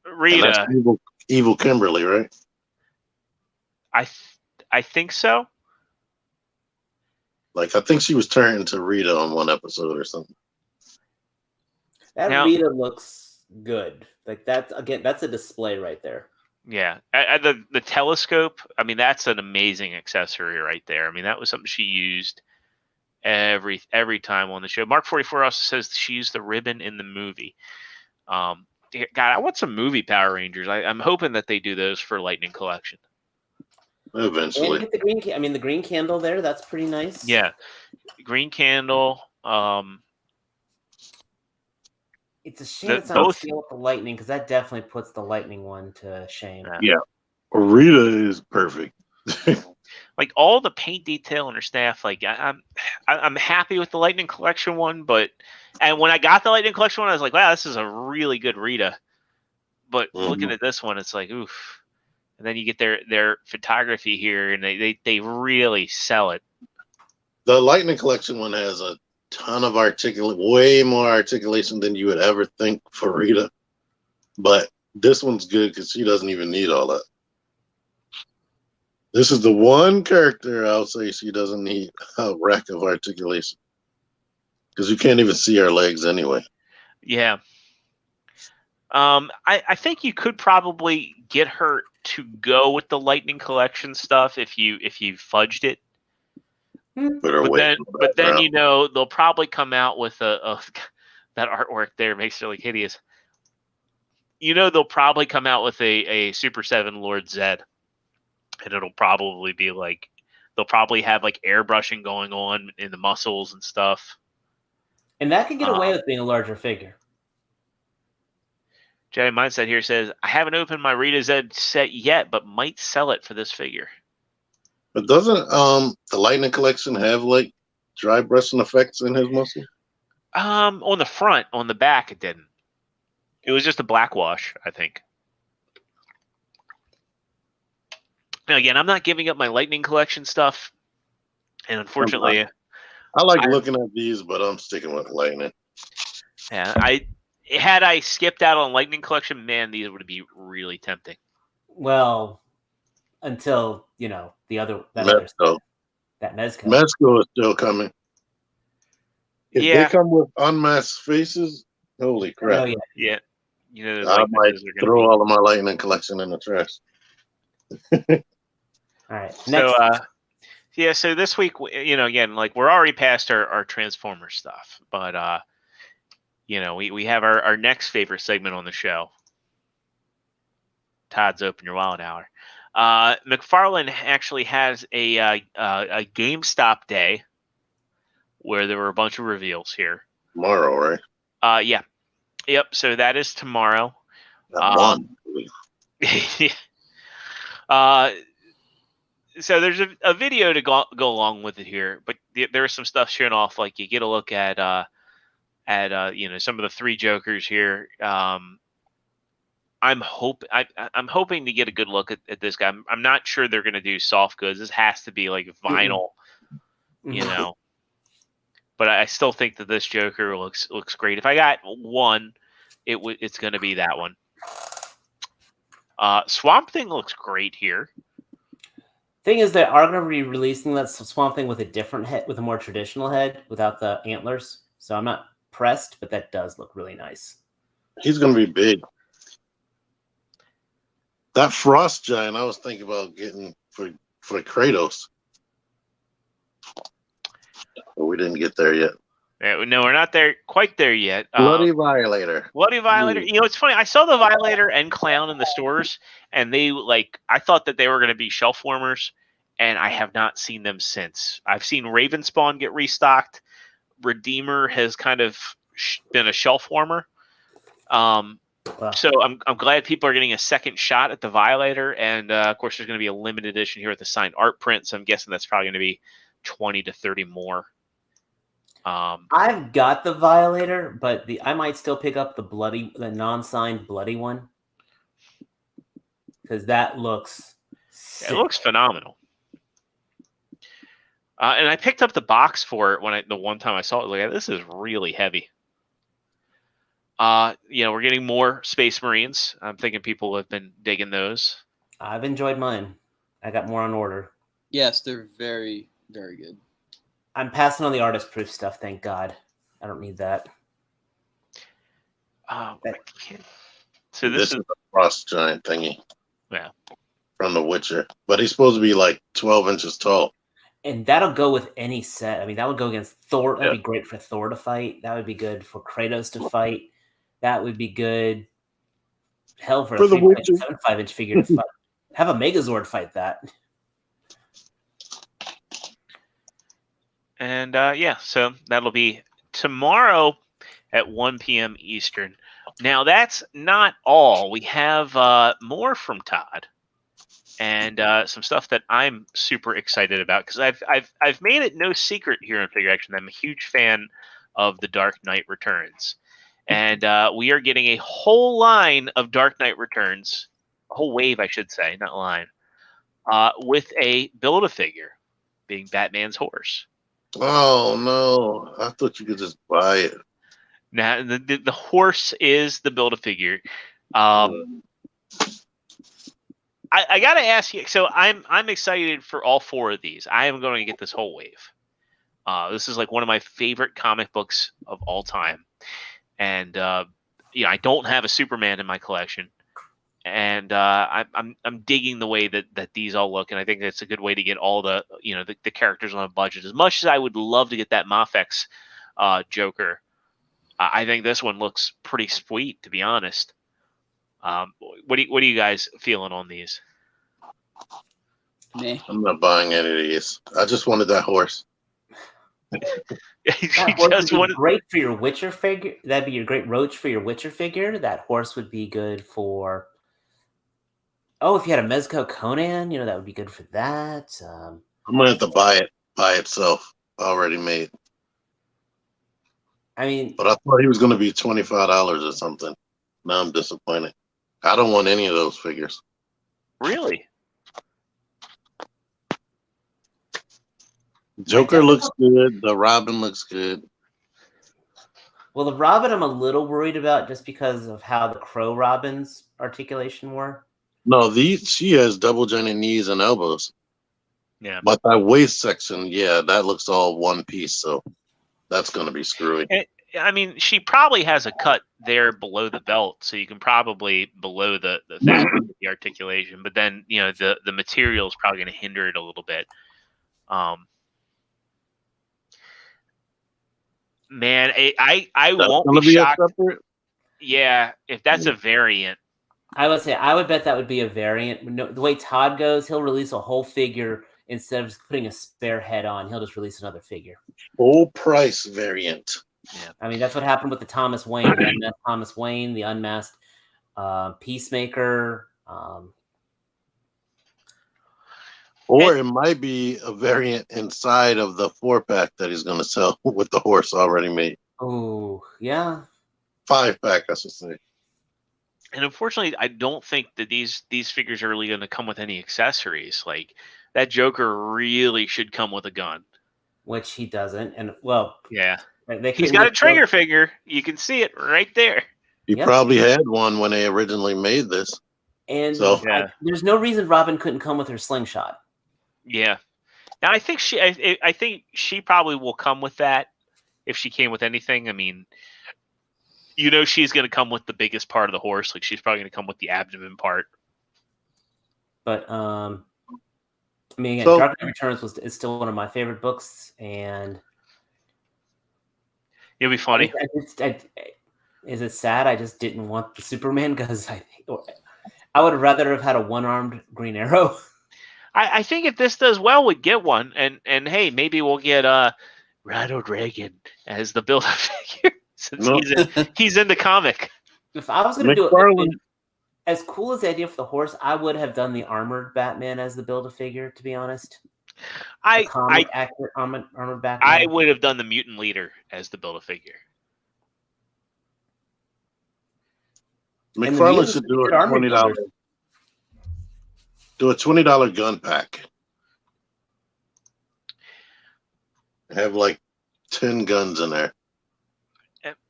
Rita, and that's evil Kimberly, right? I think so. Like I think she was turned into Rita on one episode or something. That Rita looks good. Like that's a display right there. Yeah, the telescope. I mean, that's an amazing accessory right there. I mean, that was something she used every time on the show. Mark 44 also says she used the ribbon in the movie. God, I want some movie Power Rangers. I'm hoping that they do those for Lightning Collection eventually. And get the green. I mean, the green candle there. That's pretty nice. Yeah, green candle. It's a shame it's not scale with the Lightning, because that definitely puts the Lightning one to shame. Yeah, Rita is perfect. Like all the paint detail on her staff, like I'm happy with the Lightning Collection one, and when I got the Lightning Collection one, I was like, wow, this is a really good Rita. But looking at this one, it's like, oof. And then you get their photography here, and they really sell it. The Lightning Collection one has a ton of way more articulation than you would ever think for Rita. But this one's good because she doesn't even need all that. This is the one character I'll say she doesn't need a rack of articulation, because you can't even see her legs anyway. Yeah. I think you could probably get her to go with the Lightning Collection stuff if you fudged it. But then you know they'll probably come out with a that artwork there makes it like hideous. You know they'll probably come out with a Super 7 Lord Zed, and it'll probably be like they'll probably have like airbrushing going on in the muscles and stuff. And that can get away with being a larger figure. Jedi Mindset here says, I haven't opened my Rita Zed set yet, but might sell it for this figure. But doesn't the Lightning Collection have like dry brushing effects in his muscle? On the front, on the back, it didn't. It was just a black wash, I think. Now again, I'm not giving up my Lightning Collection stuff, and unfortunately, I like looking at these, but I'm sticking with Lightning. Yeah, had I skipped out on Lightning Collection, man, these would be really tempting. Well, until that Mezco. Mezco is still coming. If they come with unmasked faces, holy crap! Oh, yeah. I might throw all of my Lightning Collection in the trash. All right. Next. So this week, again, like we're already past our Transformer stuff, but we have our next favorite segment on the show. Todd's Open Your Wallet Hour. McFarlane actually has a GameStop day where there were a bunch of reveals here. Tomorrow, right? Yeah. Yep. So that is tomorrow. So there's a video to go along with it here, but there's some stuff showing off. Like you get a look at some of the three Jokers here. I'm hoping to get a good look at this guy. I'm not sure they're going to do soft goods. This has to be like vinyl, But I still think that this Joker looks great. If I got one, it's going to be that one. Swamp Thing looks great here. Thing is, they are going to be releasing that Swamp Thing with a different head, with a more traditional head, without the antlers. So I'm not pressed, but that does look really nice. He's going to be big. That Frost Giant, I was thinking about getting for Kratos. But we didn't get there yet. No, we're not quite there yet. Bloody Violator. Bloody Violator. It's funny. I saw the Violator and Clown in the stores, and I thought that they were going to be shelf warmers, and I have not seen them since. I've seen Ravenspawn get restocked. Redeemer has kind of been a shelf warmer. So I'm glad people are getting a second shot at the Violator, and of course there's going to be a limited edition here with the signed art print. So I'm guessing that's probably going to be 20 to 30 more. I've got the Violator, but I might still pick up the non-signed bloody one, because that looks sick. It looks phenomenal. And I picked up the box for it the one time I saw it. Like, this is really heavy. We're getting more Space Marines. I'm thinking people have been digging those. I've enjoyed mine. I got more on order. Yes, they're very, very good. I'm passing on the artist proof stuff, thank God. I don't need that. So this is a frost giant thingy. Yeah. From The Witcher. But he's supposed to be like 12 inches tall. And that'll go with any set. I mean, that would go against Thor. That'd be great for Thor to fight. That would be good for Kratos to fight. That would be good. Hell, for a 3.75 inch figure to fight. Have a Megazord fight that. And so that'll be tomorrow at 1 p.m. Eastern. Now that's not all. We have more from Todd, and some stuff that I'm super excited about, because I've made it no secret here in Figure Action that I'm a huge fan of The Dark Knight Returns, and we are getting a whole line of Dark Knight Returns, a whole wave, I should say, not line, with a Build-A-Figure being Batman's horse. Oh no! I thought you could just buy it. Now the horse is the Build-A-Figure. I gotta ask you. So I'm excited for all four of these. I am going to get this whole wave. This is like one of my favorite comic books of all time, and I don't have a Superman in my collection, and I'm digging the way that these all look, and I think it's a good way to get all the the characters on a budget. As much as I would love to get that Mafex Joker, I think this one looks pretty sweet, to be honest. What are you guys feeling on these? Nah. I'm not buying any of these. I just wanted that horse. That horse would be great for your Witcher figure. That'd be your great roach for your Witcher figure. That horse would be good for. Oh, if you had a Mezco Conan, that would be good for that. I'm gonna have to buy it by itself, already made. I mean, but I thought he was gonna be $25 or something. Now I'm disappointed. I don't want any of those figures. Really? Joker looks good. The Robin looks good. Well, the Robin I'm a little worried about just because of how the Crow Robin's articulation were. No, she has double jointed knees and elbows. Yeah. But that waist section, that looks all one piece, so that's going to be screwy. I mean, she probably has a cut there below the belt, so you can probably below the the articulation. But then the material is probably going to hinder it a little bit. Man, I won't be shocked. Yeah, if that's a variant. I would say I would bet that would be a variant. No, the way Todd goes, he'll release a whole figure instead of putting a spare head on. He'll just release another figure. Full price variant. Yeah, I mean that's what happened with the Thomas Wayne, the unmasked Thomas Wayne, the unmasked Peacemaker. Or it might be a variant inside of the 4-pack that he's going to sell with the horse already made. Oh, yeah. 5-pack, I should say. And unfortunately, I don't think that these figures are really going to come with any accessories. Like, that Joker really should come with a gun. Which he doesn't. And, well... Yeah. He's got a trigger figure. You can see it right there. He probably had one when they originally made this. And there's no reason Robin couldn't come with her slingshot. Yeah. Now, I think she probably will come with that if she came with anything. I mean... she's going to come with the biggest part of the horse. Like, she's probably going to come with the abdomen part. But, I mean, again, Dark Knight Returns is still one of my favorite books, and... It'll be funny. Is it sad I just didn't want the Superman? Because I would rather have had a one-armed Green Arrow. I think if this does well, we'd get one. And hey, maybe we'll get Ronald Reagan as the Build-A-Figure. Since he's in the comic. If I was going to do it, as cool as the idea for the horse, I would have done the armored Batman as the Build-A-Figure, to be honest. comic accurate armored Batman. I would have done the mutant leader as the Build-A-Figure. McFarlane should do a $20. Do a $20 gun pack. Have like 10 guns in there.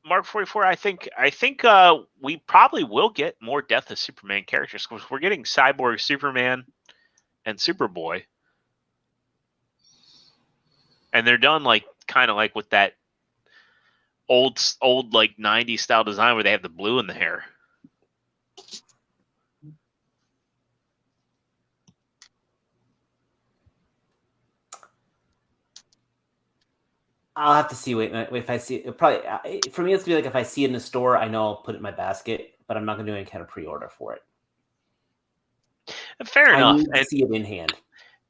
Mark 44. I think we probably will get more Death of Superman characters because we're getting Cyborg Superman and Superboy, and they're done like kind of like with that old like 90s style design where they have the blue in the hair. I'll have to see. Wait, if I see it, probably for me, it's gonna be like if I see it in the store, I know I'll put it in my basket, but I'm not gonna do any kind of pre-order for it. Fair enough. I need to see it in hand.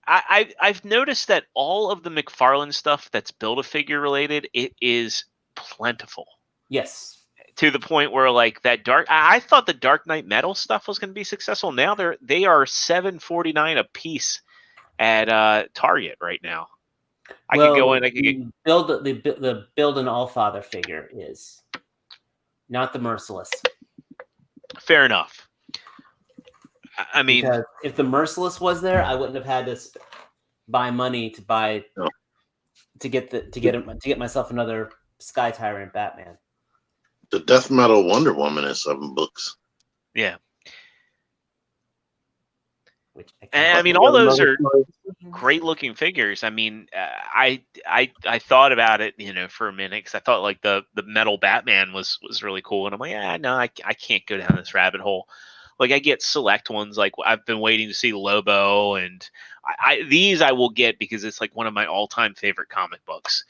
I've noticed that all of the McFarlane stuff that's Build-A-Figure related, it is plentiful. Yes. To the point where like that I thought the Dark Knight Metal stuff was going to be successful. Now they are $7.49 a piece at Target right now. I could go in. I could get the Build an Allfather figure is not the Merciless. Fair enough. I mean, because if the Merciless was there, I wouldn't have had to buy money to buy to get myself another Sky Tyrant Batman. The Death Metal Wonder Woman is $7. Yeah. And I mean, all those are great looking figures. I mean, I thought about it, for a minute because I thought like the metal Batman was really cool, and I'm like, no, I can't go down this rabbit hole. Like I get select ones, like I've been waiting to see Lobo, and these I will get because it's like one of my all-time favorite comic books.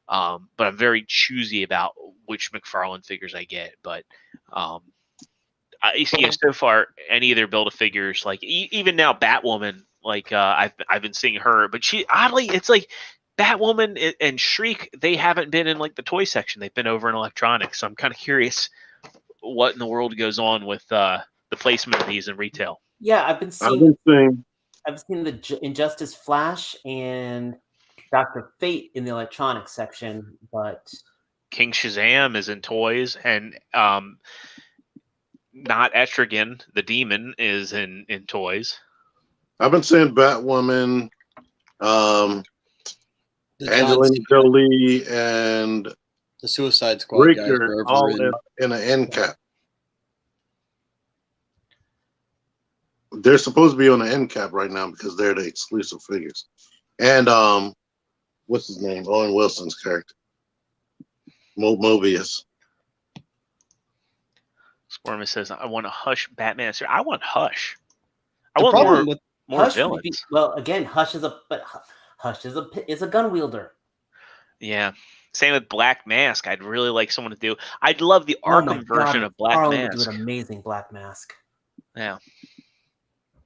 But I'm very choosy about which McFarlane figures I get. But so far, any of their Build-A-Figures, like even now, Batwoman, like I've been seeing her, but she oddly, it's like Batwoman and Shriek, they haven't been in like the toy section; they've been over in electronics. So I'm kind of curious what in the world goes on with the placement of these in retail. Yeah, I've seen the Injustice Flash and Dr. Fate in the electronics section, but King Shazam is in toys, and not Etrigan, the demon, is in toys. I've been seeing Batwoman, Angelina Jolie, and the Suicide Squad Breaker all in an end cap. They're supposed to be on the end cap right now because they're the exclusive figures. And what's his name? Owen Wilson's character, Mobius. Squirma says, "I want a Hush Batman." I want Hush. I want more Hush villains. Well, again, Hush is a gun wielder. Yeah. Same with Black Mask. I'd really like someone to do. I'd love the Arkham version of Black Mask. Would do an amazing Black Mask. Yeah.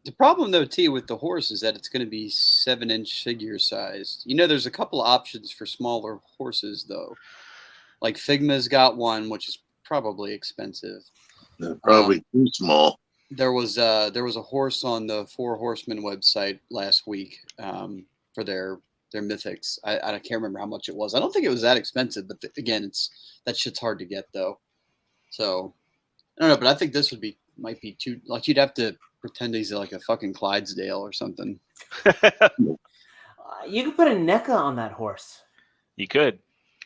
The problem, though, T, with the horse is that it's going to be 7-inch figure sized. There's a couple of options for smaller horses, though. Like Figma's got one, which is probably expensive. They're probably too small. There was a horse on the Four Horsemen website last week for their mythics. I can't remember how much it was. I don't think it was that expensive, but again, that shit's hard to get though. So I don't know, but I think this might be too, like, you'd have to pretend he's like a fucking Clydesdale or something. You could put a NECA on that horse. You could.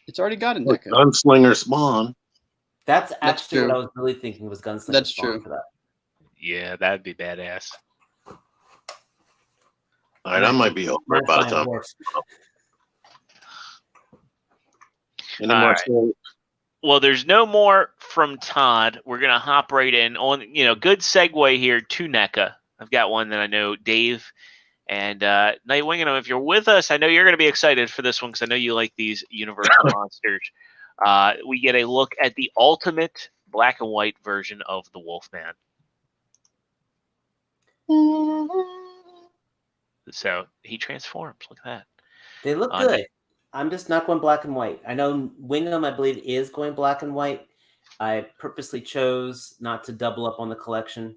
It's already got a NECA. Gunslinger Spawn. That's actually what I was really thinking was Gunslinger. That's Spawn true. For that. Yeah, that'd be badass. All right, I might be over by the time. Any more? Right. Well, there's no more from Todd. We're gonna hop right in on. Good segue here to NECA. I've got one that I know Dave and Nightwing. And if you're with us, I know you're gonna be excited for this one because I know you like these Universal monsters. We get a look at the ultimate black and white version of the Wolfman. So he transforms. Look at that. They look good. I'm just not going black and white. I know Wingham, I believe, is going black and white. I purposely chose not to double up on the collection,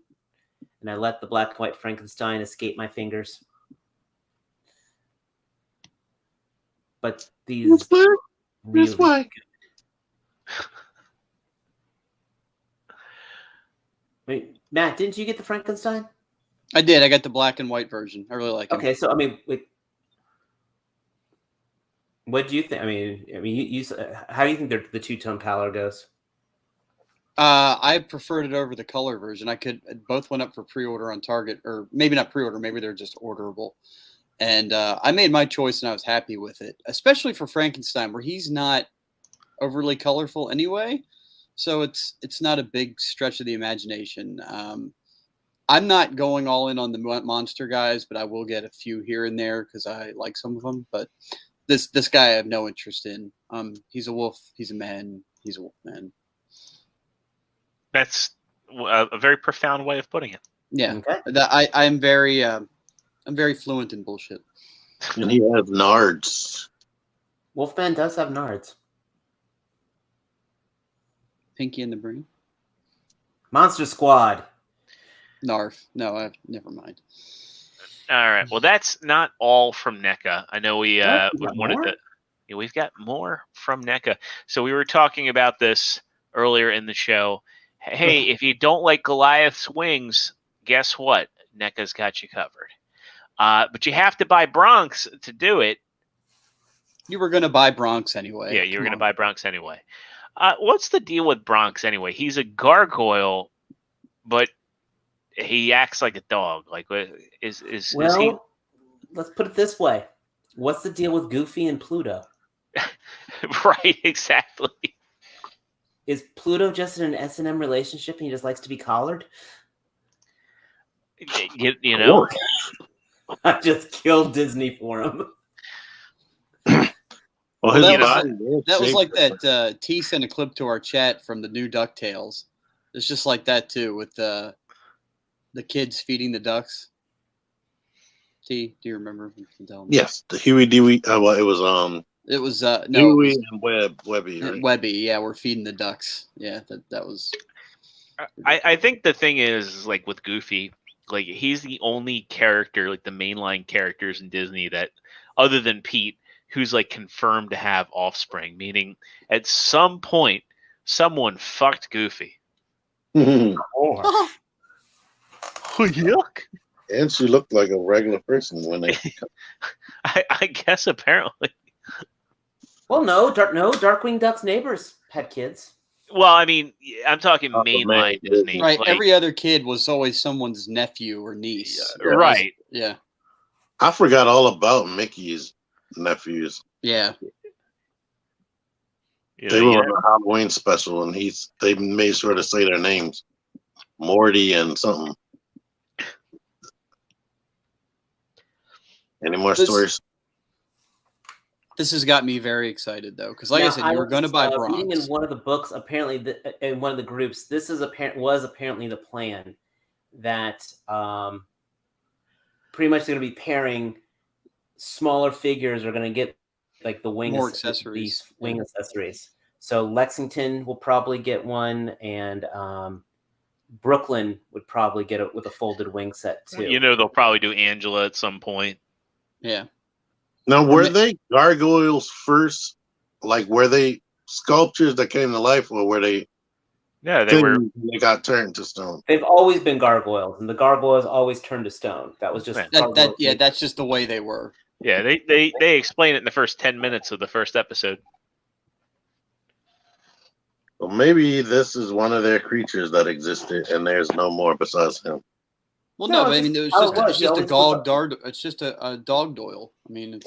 and I let the black and white Frankenstein escape my fingers. but these really why. Wait, Matt, didn't you get the Frankenstein? I did. I got the black and white version. I really like it. Okay, so I mean, what do you think? I mean, you how do you think the two-tone pallor goes? I preferred it over the color version. Both went up for pre-order on Target, or maybe not pre-order, maybe they're just orderable. And I made my choice, and I was happy with it, especially for Frankenstein, where he's not overly colorful anyway. So it's not a big stretch of the imagination. I'm not going all in on the monster guys, but I will get a few here and there because I like some of them. But this guy I have no interest in. He's a wolf. He's a man. He's a wolf man. That's a very profound way of putting it. Yeah, okay. I'm very fluent in bullshit. And he has nards. Wolfman does have nards. Pinky and the Brain. Monster Squad. Narf. No, never mind. All right. Well, that's not all from NECA. I know we we've got more from NECA. So we were talking about this earlier in the show. Hey, if you don't like Goliath's wings, guess what? NECA's got you covered. But you have to buy Bronx to do it. You were going to buy Bronx anyway. Yeah, you were going to buy Bronx anyway. What's the deal with Bronx anyway? He's a gargoyle, but he acts like a dog. Like, is he? Let's put it this way. What's the deal with Goofy and Pluto? Right, exactly. Is Pluto just in an S&M relationship and he just likes to be collared? You know? I just killed Disney for him. Well, that was like that. T sent a clip to our chat from the new DuckTales. It's just like that too, with the kids feeding the ducks. T, do you remember? Yes, the Huey Dewey. Well, it was It was Huey and Webby. Right? Webby, yeah, we're feeding the ducks. Yeah, that was. I think the thing is, like with Goofy, like he's the only character, like the mainline characters in Disney that, other than Pete, who's like confirmed to have offspring. Meaning, at some point, someone fucked Goofy. Oh, yuck! And she looked like a regular person when they. I guess apparently. Well, no, Darkwing Duck's neighbors had kids. Well, I mean, I'm talking mainline Disney. Right, like, every other kid was always someone's nephew or niece. Right. Yeah. I forgot all about Mickey's nephews. Yeah. They were on a Halloween special, and they made sure to say their names, Morty and something. Any more stories? This has got me very excited, though, because like I said, you were going to buy Bronx. Reading in one of the books, apparently, in one of the groups, this was apparently the plan that pretty much they're going to be pairing smaller figures are going to get like the wing accessories. Wing accessories. So Lexington will probably get one, and Brooklyn would probably get it with a folded wing set too. You know, they'll probably do Angela at some point. Yeah. Now, were they gargoyles first? Like, were they sculptures that came to life, or were they? Yeah, they were. They got turned to stone. They've always been gargoyles, and the gargoyles always turned to stone. That was just that's just the way they were. Yeah, they explain it in the first 10 minutes of the first episode. Well, maybe this is one of their creatures that existed, and there's no more besides him. Well, no, but I mean, it's just a dog. It's just a dog doyle. I mean,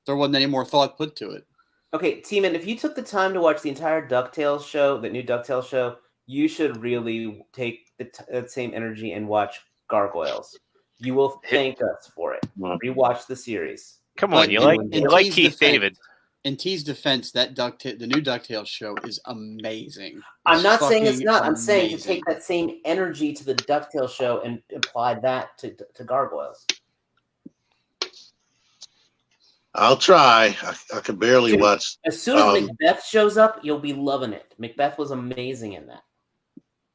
there wasn't any more thought put to it. Okay, T-Man, if you took the time to watch the entire DuckTales show, the new DuckTales show, you should really take that same energy and watch Gargoyles. You will thank us for it. Rewatch the series. Come on, you like Keith David. In T's defense, the new DuckTales show is amazing. I'm not saying it's not. I'm saying to take that same energy to the DuckTales show and apply that to Gargoyles. I'll try. I could barely watch. As soon as Macbeth shows up, you'll be loving it. Macbeth was amazing in that.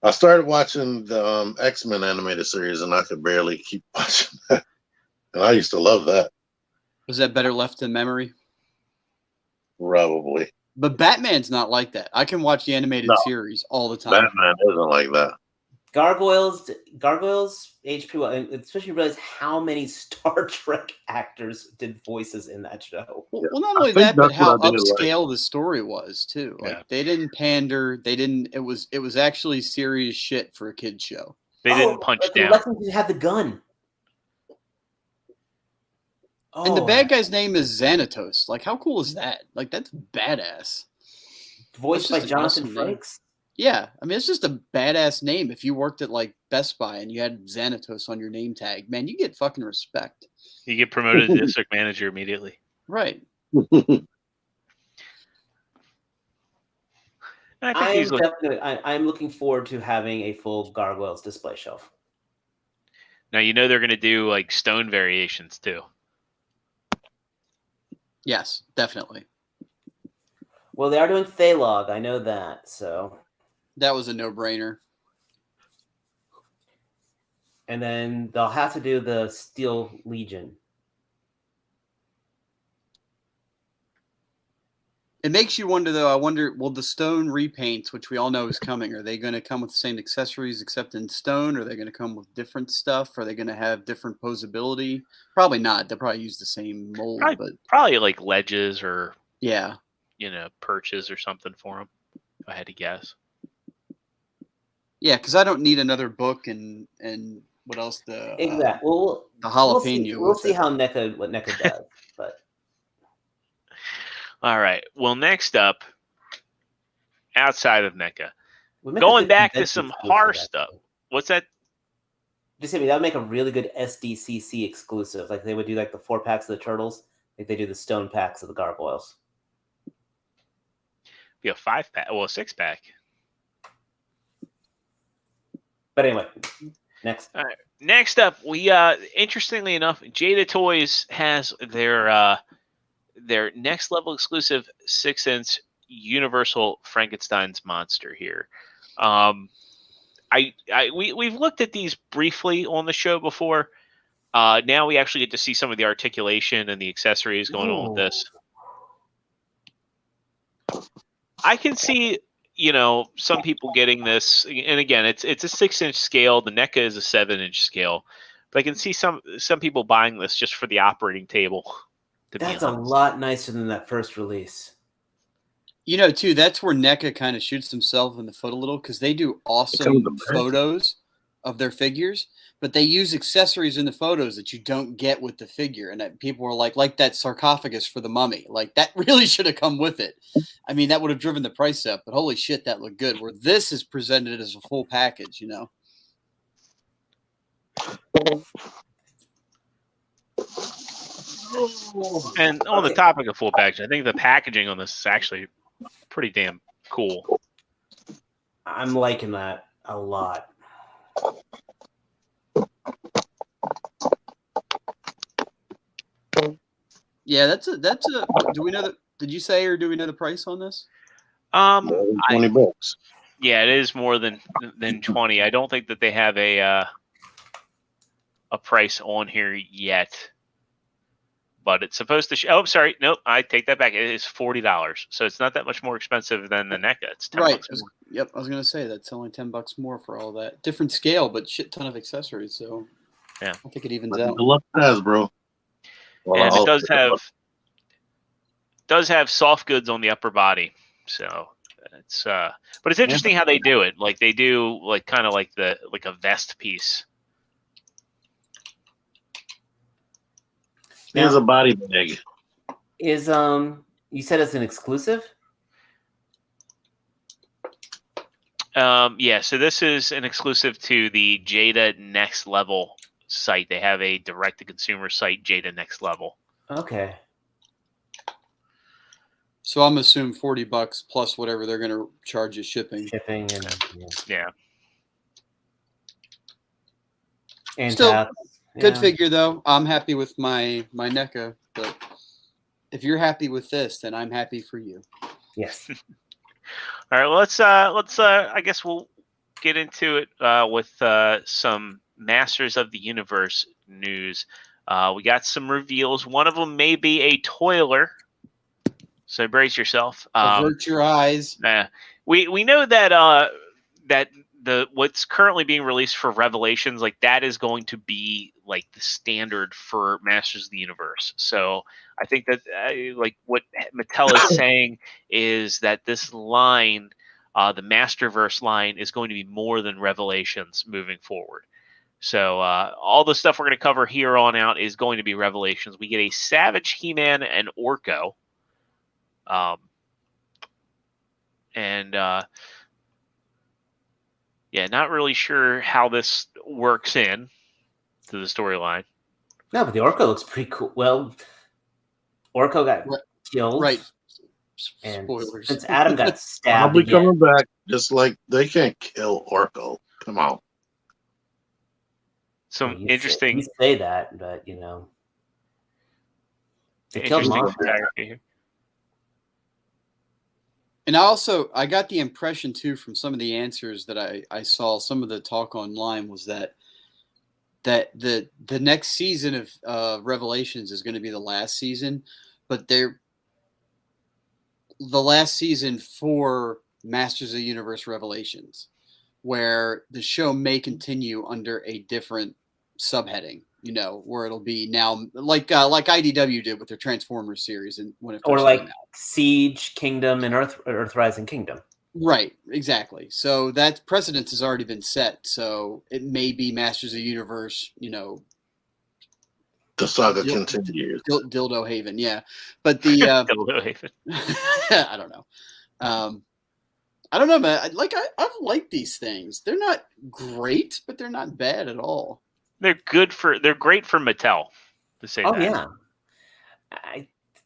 I started watching the X-Men animated series, and I could barely keep watching that. And I used to love that. Was that better left in memory? Probably. But Batman's not like that. I can watch the animated series all the time. Batman isn't like that. Gargoyles HP well, and especially realize how many Star Trek actors did voices in that show. Well, not only that, but how upscale the story was too. Like they didn't pander. They didn't. It was actually serious shit for a kid show. They didn't punch down. You had the gun. And the bad guy's name is Xanatos. Like, how cool is that? Like, that's badass. Voiced by Jonathan Frakes. Yeah, I mean, it's just a badass name. If you worked at like Best Buy and you had Xanatos on your name tag, man, you get fucking respect. You get promoted to district manager immediately. Right. I'm looking forward to having a full Gargoyles display shelf. Now you know they're going to do like stone variations too. Yes, definitely. Well, they are doing Thalog. I know that. So that was a no-brainer. And then they'll have to do the Steel Legion. It makes you wonder, though. I wonder, will the stone repaints, which we all know is coming, are they going to come with the same accessories except in stone? Are they going to come with different stuff? Are they going to have different posability? Probably not. They'll probably use the same mold. Probably like ledges or, yeah, perches or something for them, if I had to guess. Yeah, because I don't need another book and what else? Exactly. Well, the jalapeno. We'll see how what NECA does, but. All right. Well, next up, outside of NECA, going back to some horror stuff. What's that? Just that would make a really good SDCC exclusive. Like they would do like the 4-packs of the turtles. Like they do the stone packs of the gargoyles. Be a 5-pack. Well, a 6-pack. But anyway, next. All right. Next up, we interestingly enough, Jada Toys has their next level exclusive 6-inch Universal Frankenstein's monster here. We've looked at these briefly on the show before. Now we actually get to see some of the articulation and the accessories going on with this. I can see, some people getting this, and again, it's a 6-inch scale. The NECA is a 7-inch scale, but I can see some people buying this just for the operating table. That's a lot nicer than that first release. Too, that's where NECA kind of shoots themselves in the foot a little because they do awesome photos of their figures, but they use accessories in the photos that you don't get with the figure. And people were like that sarcophagus for the mummy. Like, that really should have come with it. I mean, that would have driven the price up, but holy shit, that looked good. Where this is presented as a full package, And on the topic of full packaging, I think the packaging on this is actually pretty damn cool. I'm liking that a lot. Yeah, that's a. Do we know that? Did you say, or do we know the price on this? $20. Yeah, it is more than 20. I don't think that they have a price on here yet. But it's supposed to. Oh, sorry. Nope. I take that back. It is $40. So it's not that much more expensive than the NECA. It's $10 right. more. Yep. I was gonna say that's only $10 more for all that. Different scale, but shit ton of accessories. So yeah, I think it evens out. Good luck, Hasbro. Well, and it does have soft goods on the upper body. So it's but it's interesting how they do it. Like they do like kind of like a vest piece. Here's a body bag. Is you said it's an exclusive? Yeah, so this is an exclusive to the Jada Next Level site. They have a direct-to-consumer site, Jada Next Level. Okay. So I'm assuming $40 plus whatever they're going to charge you shipping. Shipping and yeah. And still, good figure though. I'm happy with my NECA, but if you're happy with this, then I'm happy for you. Yes. All right. Well, let's. I guess we'll get into it with some Masters of the Universe news. We got some reveals. One of them may be a toiler, so brace yourself. Avert your eyes. We know that that what's currently being released for Revelations, like that is going to be like the standard for Masters of the Universe. So I think that like what Mattel is saying is that this line, the Masterverse line, is going to be more than Revelations moving forward. So all the stuff we're going to cover here on out is going to be Revelations. We get a Savage, He-Man, and Orko. Yeah, not really sure how this works in to the storyline. No, but the Orko looks pretty cool. Well, Orko got killed. Right. And Spoilers. since Adam got I'll stabbed be again. coming back. Just like they can't kill Orko. Come on. Some You interesting. say that, but you know, they killed Interesting Monster. photography here. And I got the impression too from some of the answers that I saw, some of the talk online was that the next season of Revelations is going to be the last season, but they're the last season for Masters of the Universe Revelations, where the show may continue under a different subheading, you know, where it'll be now like IDW did with their Transformers series, and when it Or first like came out. Siege Kingdom and Earthrising Kingdom. Right, exactly. So that precedence has already been set. So it may be Masters of the Universe, you know, The saga continues. Dildo Haven, yeah. But the Dildo Haven. I don't know. I don't know, man. I've liked these things. They're not great, but they're not bad at all. They're great for Mattel, to say that. Oh yeah.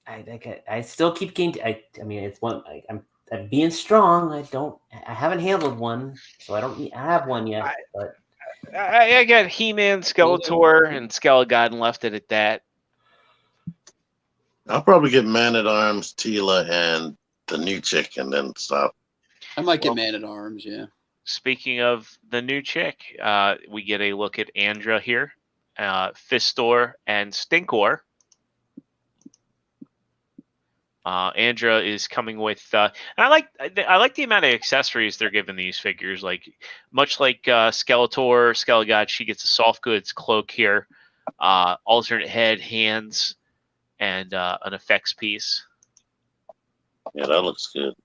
I still keep getting. I mean, it's one. I'm being strong. I haven't handled one, so I don't have one yet. But I got He-Man, Skeletor, and Skelegon, and left it at that. I'll probably get Man at Arms, Tila, and the new chick, and then stop. I might get Man at Arms, yeah. Speaking of the new chick, we get a look at Andra here, Fistor, and Stinkor. Andra is coming with, and I like the amount of accessories they're giving these figures. Like much like Skeletor, Skelegod, she gets a soft goods cloak here, alternate head, hands, and an effects piece. Yeah, that looks good.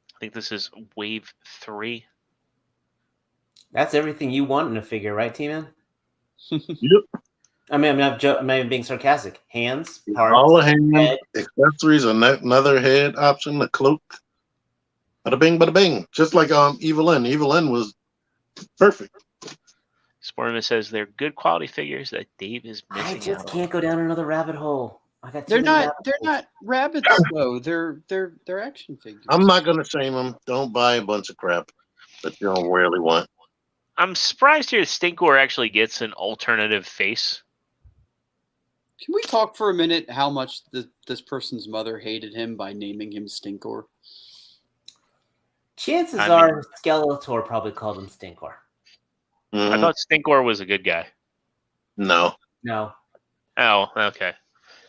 I think this is wave 3. that's everything you want in a figure, right, T-Man? Yep. I mean, I'm not even being sarcastic. Hands, parts, All the hands, head. accessories, another head option, a cloak. Bada bing, bada bing. Just like Evil N. Evil N was perfect. Sportman says they're good quality figures that Dave is missing I just out can't go down another rabbit hole. I got. They're not rabbits though. They're action figures. I'm not gonna shame them. Don't buy a bunch of crap that you don't really want. I'm surprised here Stinkor actually gets an alternative face. Can we talk for a minute how much this person's mother hated him by naming him Stinkor? Chances are Skeletor probably called him Stinkor. Mm-hmm. I thought Stinkor was a good guy. No. Oh, okay.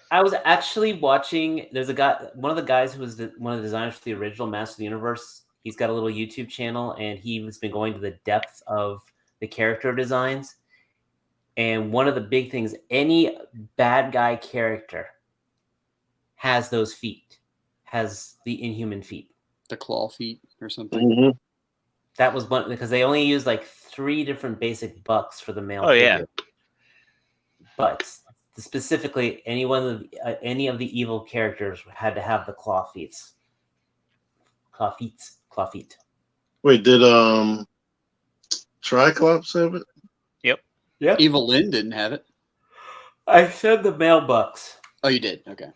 I was actually watching. There's a guy, one of the guys who was one of the designers for the original Master of the Universe. He's got a little YouTube channel, and he's been going to the depth of the character designs. And one of the big things, any bad guy character has those feet, has the inhuman feet. The claw feet or something. Mm-hmm. That was one because they only used like 3 different basic bucks for the male. Oh, yeah. But specifically, any of the evil characters had to have the claw feet. Claw feet. Wait, did Triclops have it? Yep. Evil Lynn didn't have it. I said the male bucks. Oh, you did? Okay.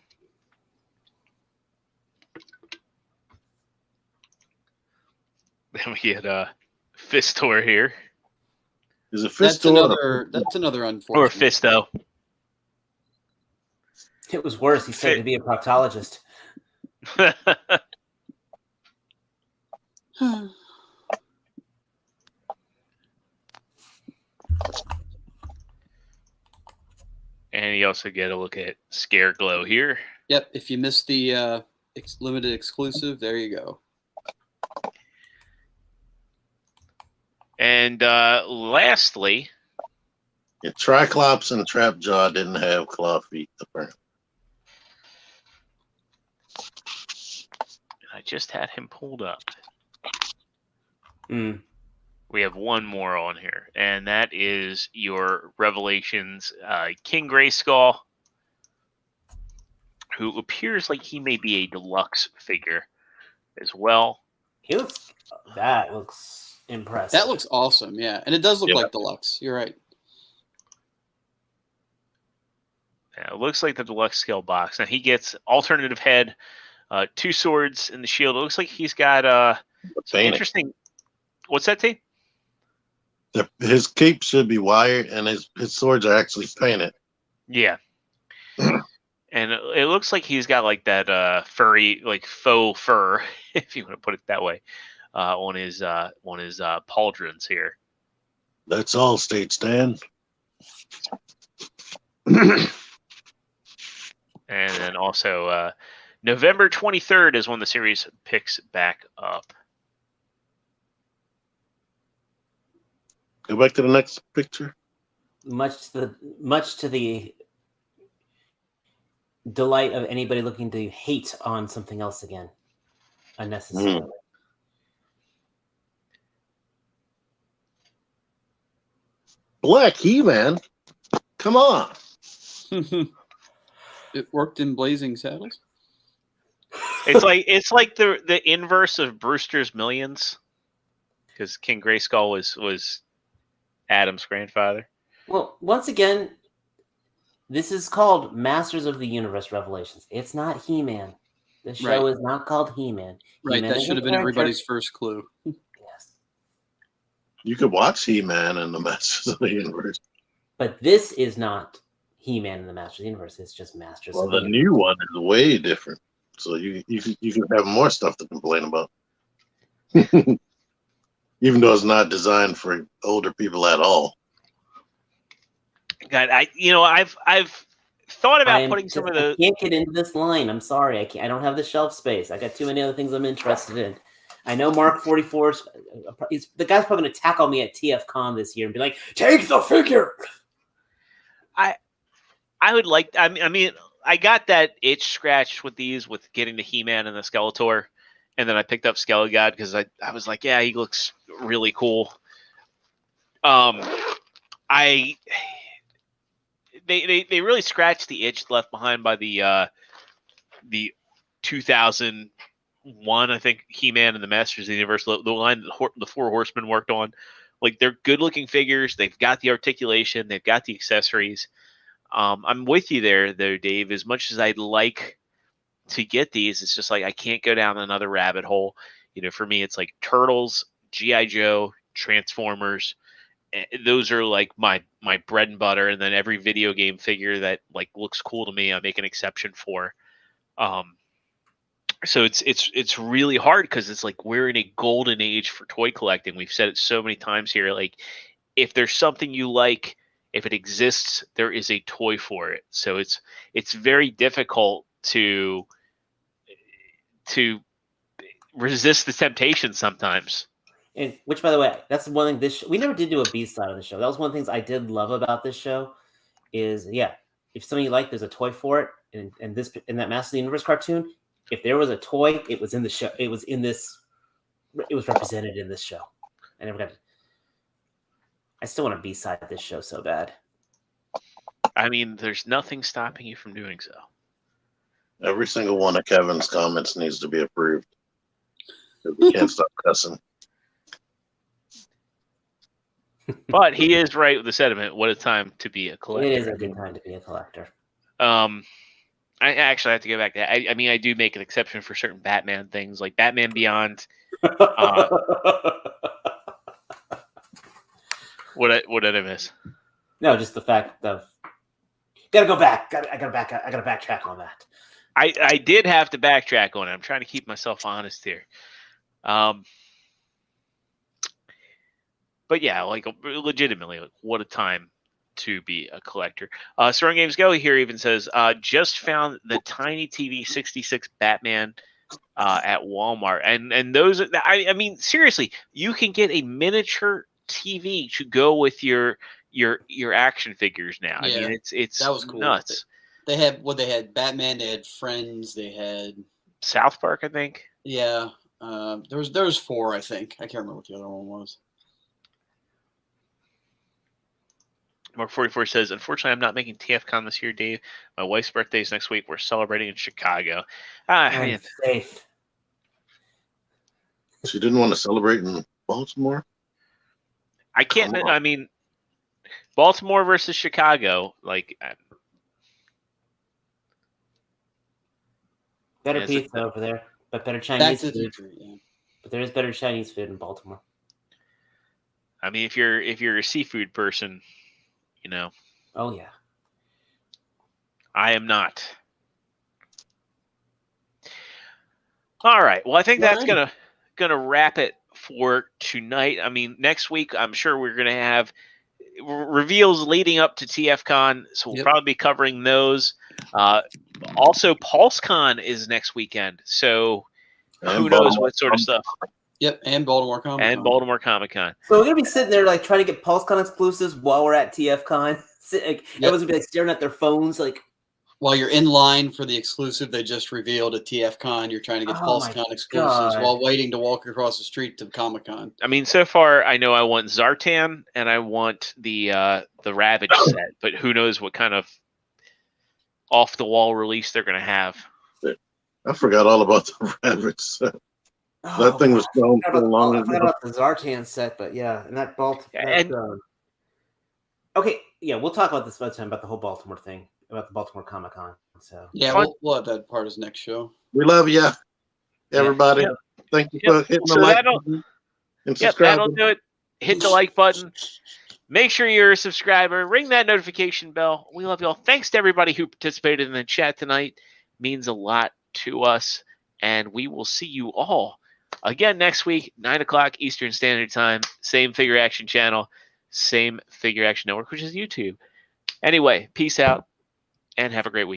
Then we get Fistor here. Is it Fistor? That's another unfortunate. Or Fisto. It was worse. He said to be a proctologist. And you also get a look at Scare Glow here. Yep. If you missed the limited exclusive, there you go. And lastly, Yeah, Triclops and Trapjaw didn't have claw feet, apparently. I just had him pulled up. Mm. We have one more on here, and that is your Revelations King Grayskull, who appears like he may be a deluxe figure as well. That looks impressive. That looks awesome, yeah. And it does look like deluxe. You're right. Yeah, it looks like the deluxe scale box. Now he gets alternative head, 2 swords in the shield. It looks like he's got some interesting. What's that, T? His cape should be wired, and his swords are actually painted. Yeah. And it looks like he's got like that furry, like faux fur, if you want to put it that way, on his pauldrons here. That's all, State Stand. And then also November 23rd is when the series picks back up. Go back to the next picture. Much to the delight of anybody looking to hate on something else again, unnecessarily. Black He-Man. Come on. It worked in Blazing Saddles. It's like the inverse of Brewster's Millions, because King Grayskull was Adam's grandfather. Well, once again, this is called Masters of the Universe Revelations. It's not He-Man. The show is not called He-Man. Right, He-Man that should have been everybody's first clue. Yes. You could watch He-Man in the Masters of the Universe. But this is not He-Man in the Masters of the Universe. It's just Masters of the Universe. Well, the new one is way different. So you can have more stuff to complain about. Even though it's not designed for older people at all. God, I've thought about putting some of the. I can't get into this line. I'm sorry. I don't have the shelf space. I got too many other things I'm interested in. I know Mark 44. The guy's probably going to tackle me at TFCon this year and be like, "Take the figure." I would like. I mean, I got that itch scratched with these, with getting the He-Man and the Skeletor, and then I picked up Skelegod because I was like, yeah, he looks really cool. They really scratched the itch left behind by the 2001, I think, He-Man and the Masters of the Universe, the line that the Four Horsemen worked on. Like, they're good-looking figures. They've got the articulation. They've got the accessories. I'm with you there, though, Dave. As much as I'd like to get these, it's just like I can't go down another rabbit hole. For me, it's like Turtles, G.I. Joe, Transformers. Those are like my bread and butter, and then every video game figure that like looks cool to me, I make an exception for. So it's really hard because it's like we're in a golden age for toy collecting. We've said it so many times here. Like, if there's something you like, if it exists, there is a toy for it. So it's very difficult to resist the temptation sometimes. And which, by the way, that's one thing. We never did do a B side of the show. That was one of the things I did love about this show. Is if something you like, there's a toy for it. And in that Masters of the Universe cartoon, if there was a toy, it was in the show. It was represented in this show. I never got to. I still want to B-side this show so bad. I mean, there's nothing stopping you from doing so. Every single one of Kevin's comments needs to be approved. We can't stop cussing. But he is right with the sentiment. What a time to be a collector. It is a good time to be a collector. I actually have to go back to that. I mean, I do make an exception for certain Batman things, like Batman Beyond. What did I miss? No, just the fact of gotta go back. I gotta backtrack on that. I did have to backtrack on it. I'm trying to keep myself honest here. But yeah, like legitimately, like, what a time to be a collector. Strong Games Go here even says, just found the Tiny TV 66 Batman at Walmart. And those, I mean, seriously, you can get a miniature TV to go with your action figures now. Yeah, I mean, it's that was cool. nuts. They had Batman, they had Friends, they had South Park, I think. Yeah. There was 4, I think. I can't remember what the other one was. Mark 44 says, unfortunately, I'm not making TFCon this year, Dave. My wife's birthday is next week. We're celebrating in Chicago. Man. Safe. She didn't want to celebrate in Baltimore? I can't, I mean, Baltimore versus Chicago, like... Better pizza over there, but better Chinese food. Yeah. But there is better Chinese food in Baltimore. I mean, if you're a seafood person, you know. Oh yeah. I am not. All right. Well, I think that's gonna wrap it for tonight. I mean, next week I'm sure we're gonna have reveals leading up to TFCon, so we'll probably be covering those. Also, PulseCon is next weekend, so who knows what sort of stuff. Yep, and Baltimore Comic-Con. And Baltimore Comic-Con. So we're gonna be sitting there like trying to get PulseCon exclusives while we're at TFCon. Everyone's gonna be like staring at their phones, like while you're in line for the exclusive they just revealed at TFCon. You're trying to get PulseCon exclusives while waiting to walk across the street to Comic-Con. I mean, so far I know I want Zartan and I want the Ravage set, but who knows what kind of off the wall release they're gonna have. I forgot all about the Ravage set. That thing was gone so long ago. I forgot about the Zartan set, but yeah, and that okay, yeah, we'll talk about this other time about the whole Baltimore thing, about the Baltimore Comic-Con. So yeah, we'll have that part as next show. We love you, everybody. Yeah. Thank you for hitting the like button and subscribing. That'll do it. Hit the like button. Make sure you're a subscriber. Ring that notification bell. We love you all. Thanks to everybody who participated in the chat tonight. Means a lot to us, and we will see you all again next week, 9 o'clock Eastern Standard Time. Same Figure Action channel, same Figure Action Network, which is YouTube. Anyway, peace out, and have a great week.